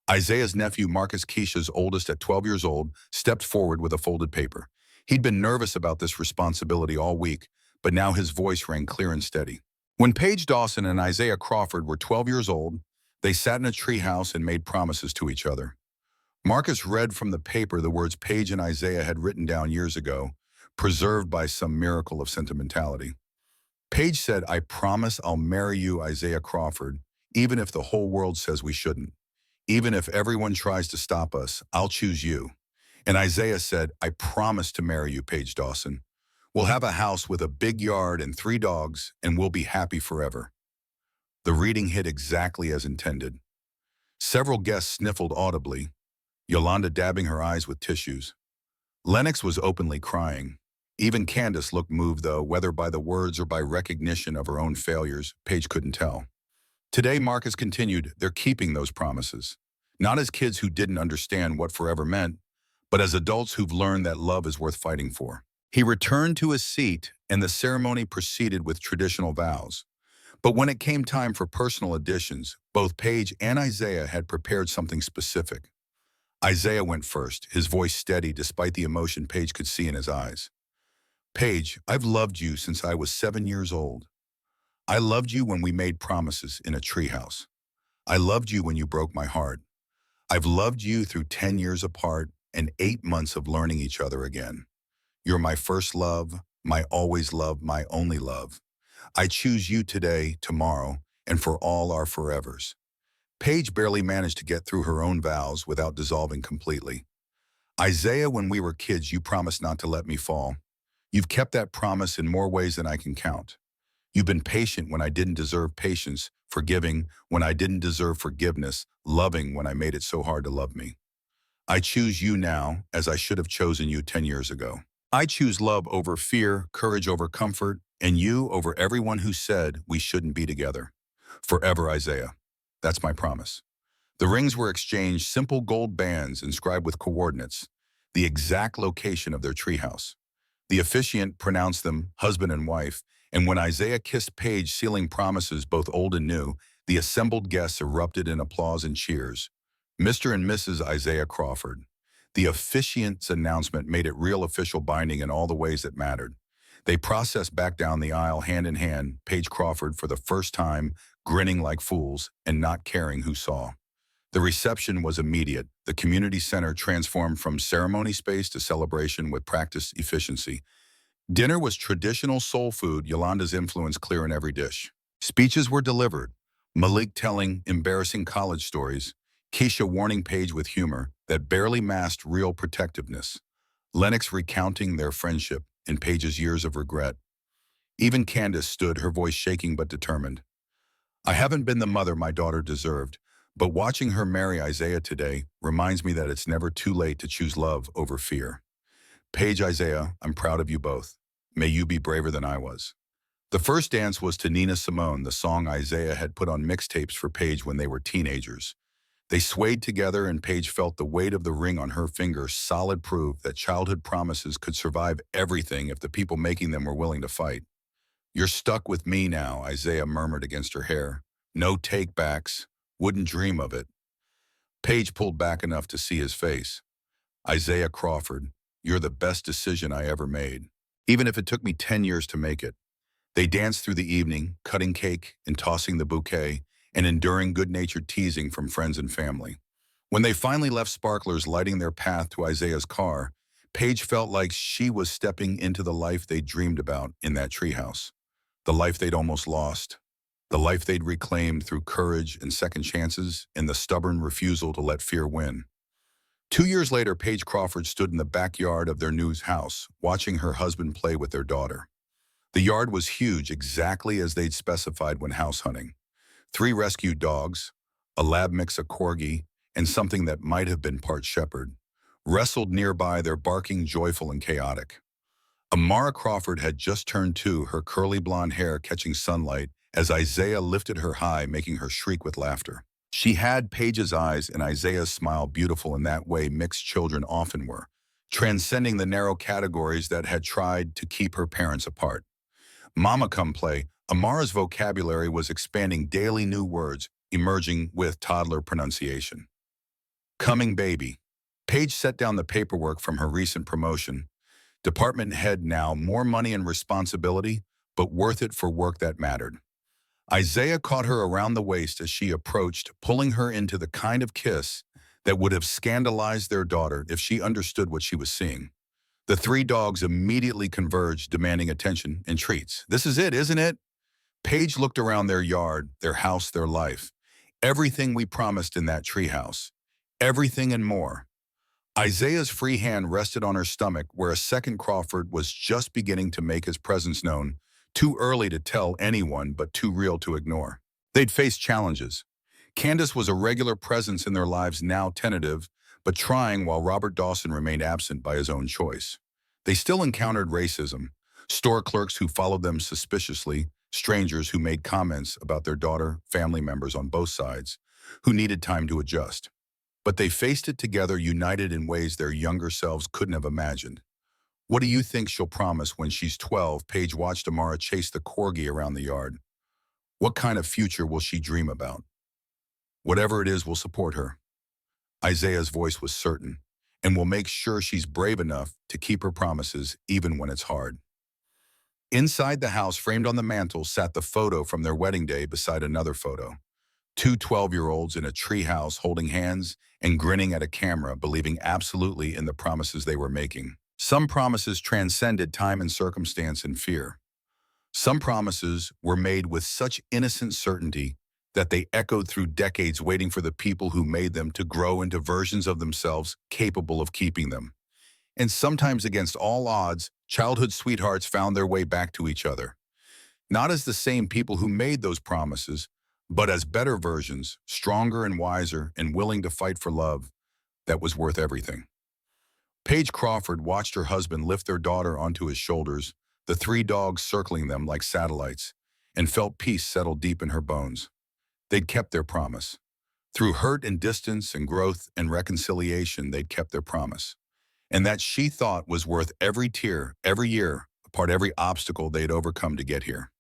Isaiah's nephew, Marcus, Keisha's oldest at 12 years old, stepped forward with a folded paper. He'd been nervous about this responsibility all week, but now his voice rang clear and steady. When Paige Dawson and Isaiah Crawford were 12 years old, they sat in a treehouse and made promises to each other. Marcus read from the paper the words Paige and Isaiah had written down years ago, preserved by some miracle of sentimentality. Paige said, I promise I'll marry you, Isaiah Crawford, even if the whole world says we shouldn't. Even if everyone tries to stop us, I'll choose you. And Isaiah said, I promise to marry you, Paige Dawson. We'll have a house with a big yard and 3 dogs, and we'll be happy forever. The reading hit exactly as intended. Several guests sniffled audibly, Yolanda dabbing her eyes with tissues. Lennox was openly crying. Even Candace looked moved, though, whether by the words or by recognition of her own failures, Paige couldn't tell. Today, Marcus continued, they're keeping those promises. Not as kids who didn't understand what forever meant, but as adults who've learned that love is worth fighting for. He returned to his seat, and the ceremony proceeded with traditional vows. But when it came time for personal additions, both Paige and Isaiah had prepared something specific. Isaiah went first, his voice steady despite the emotion Paige could see in his eyes. Paige, I've loved you since I was 7 years old. I loved you when we made promises in a treehouse. I loved you when you broke my heart. I've loved you through 10 years apart and 8 months of learning each other again. You're my first love, my always love, my only love. I choose you today, tomorrow, and for all our forevers. Paige barely managed to get through her own vows without dissolving completely. Isaiah, when we were kids, you promised not to let me fall. You've kept that promise in more ways than I can count. You've been patient when I didn't deserve patience, forgiving when I didn't deserve forgiveness, loving when I made it so hard to love me. I choose you now as I should have chosen you 10 years ago. I choose love over fear, courage over comfort, and you over everyone who said we shouldn't be together. Forever, Isaiah. That's my promise. The rings were exchanged, simple gold bands inscribed with coordinates, the exact location of their treehouse. The officiant pronounced them husband and wife, and when Isaiah kissed Paige, sealing promises both old and new, the assembled guests erupted in applause and cheers. Mr. and Mrs. Isaiah Crawford. The officiant's announcement made it real, official, binding in all the ways that mattered. They processed back down the aisle hand in hand, Paige Crawford for the first time, grinning like fools and not caring who saw. The reception was immediate. The community center transformed from ceremony space to celebration with practiced efficiency. Dinner was traditional soul food, Yolanda's influence clear in every dish. Speeches were delivered, Malik telling embarrassing college stories, Keisha warning Paige with humor that barely masked real protectiveness, Lennox recounting their friendship and Paige's years of regret. Even Candace stood, her voice shaking but determined. I haven't been the mother my daughter deserved, but watching her marry Isaiah today reminds me that it's never too late to choose love over fear. Paige, Isaiah, I'm proud of you both. May you be braver than I was. The first dance was to Nina Simone, the song Isaiah had put on mixtapes for Paige when they were teenagers. They swayed together and Paige felt the weight of the ring on her finger, solid proof that childhood promises could survive everything if the people making them were willing to fight. You're stuck with me now, Isaiah murmured against her hair. No take-backs. Wouldn't dream of it. Paige pulled back enough to see his face. Isaiah Crawford, you're the best decision I ever made, even if it took me 10 years to make it. They danced through the evening, cutting cake and tossing the bouquet, and enduring good-natured teasing from friends and family. When they finally left sparklers lighting their path to Isaiah's car, Paige felt like she was stepping into the life they dreamed about in that treehouse. The life they'd almost lost. The life they'd reclaimed through courage and second chances and the stubborn refusal to let fear win. 2 years later, Paige Crawford stood in the backyard of their new house, watching her husband play with their daughter. The yard was huge, exactly as they'd specified when house hunting. 3 rescued dogs, a lab mix of corgi, and something that might have been part shepherd, wrestled nearby, their barking joyful and chaotic. Amara Crawford had just turned 2, her curly blonde hair catching sunlight as Isaiah lifted her high, making her shriek with laughter. She had Paige's eyes and Isaiah's smile, beautiful in that way mixed children often were, transcending the narrow categories that had tried to keep her parents apart. Mama come play. Amara's vocabulary was expanding, daily new words emerging with toddler pronunciation. Coming baby. Paige set down the paperwork from her recent promotion. Department head now, more money and responsibility, but worth it for work that mattered. Isaiah caught her around the waist as she approached, pulling her into the kind of kiss that would have scandalized their daughter if she understood what she was seeing. The 3 dogs immediately converged, demanding attention and treats. This is it, isn't it? Paige looked around their yard, their house, their life. Everything we promised in that treehouse. Everything and more. Isaiah's free hand rested on her stomach where a second Crawford was just beginning to make his presence known, too early to tell anyone but too real to ignore. They'd faced challenges. Candace was a regular presence in their lives, now tentative, but trying, while Robert Dawson remained absent by his own choice. They still encountered racism, store clerks who followed them suspiciously, strangers who made comments about their daughter, family members on both sides, who needed time to adjust. But they faced it together, united in ways their younger selves couldn't have imagined. What do you think she'll promise when she's 12? Paige watched Amara chase the corgi around the yard. What kind of future will she dream about? Whatever it is, we'll support her. Isaiah's voice was certain, and we'll make sure she's brave enough to keep her promises even when it's hard. Inside the house, framed on the mantel, sat the photo from their wedding day beside another photo. 2 12-year-olds in a treehouse holding hands and grinning at a camera, believing absolutely in the promises they were making. Some promises transcended time and circumstance and fear. Some promises were made with such innocent certainty that they echoed through decades, waiting for the people who made them to grow into versions of themselves capable of keeping them. And sometimes, against all odds, childhood sweethearts found their way back to each other. Not as the same people who made those promises, but as better versions, stronger and wiser and willing to fight for love that was worth everything. Paige Crawford watched her husband lift their daughter onto his shoulders, the three dogs circling them like satellites, and felt peace settle deep in her bones. They'd kept their promise. Through hurt and distance and growth and reconciliation, they'd kept their promise. And that she thought was worth every tear, every year, apart every obstacle they'd overcome to get here.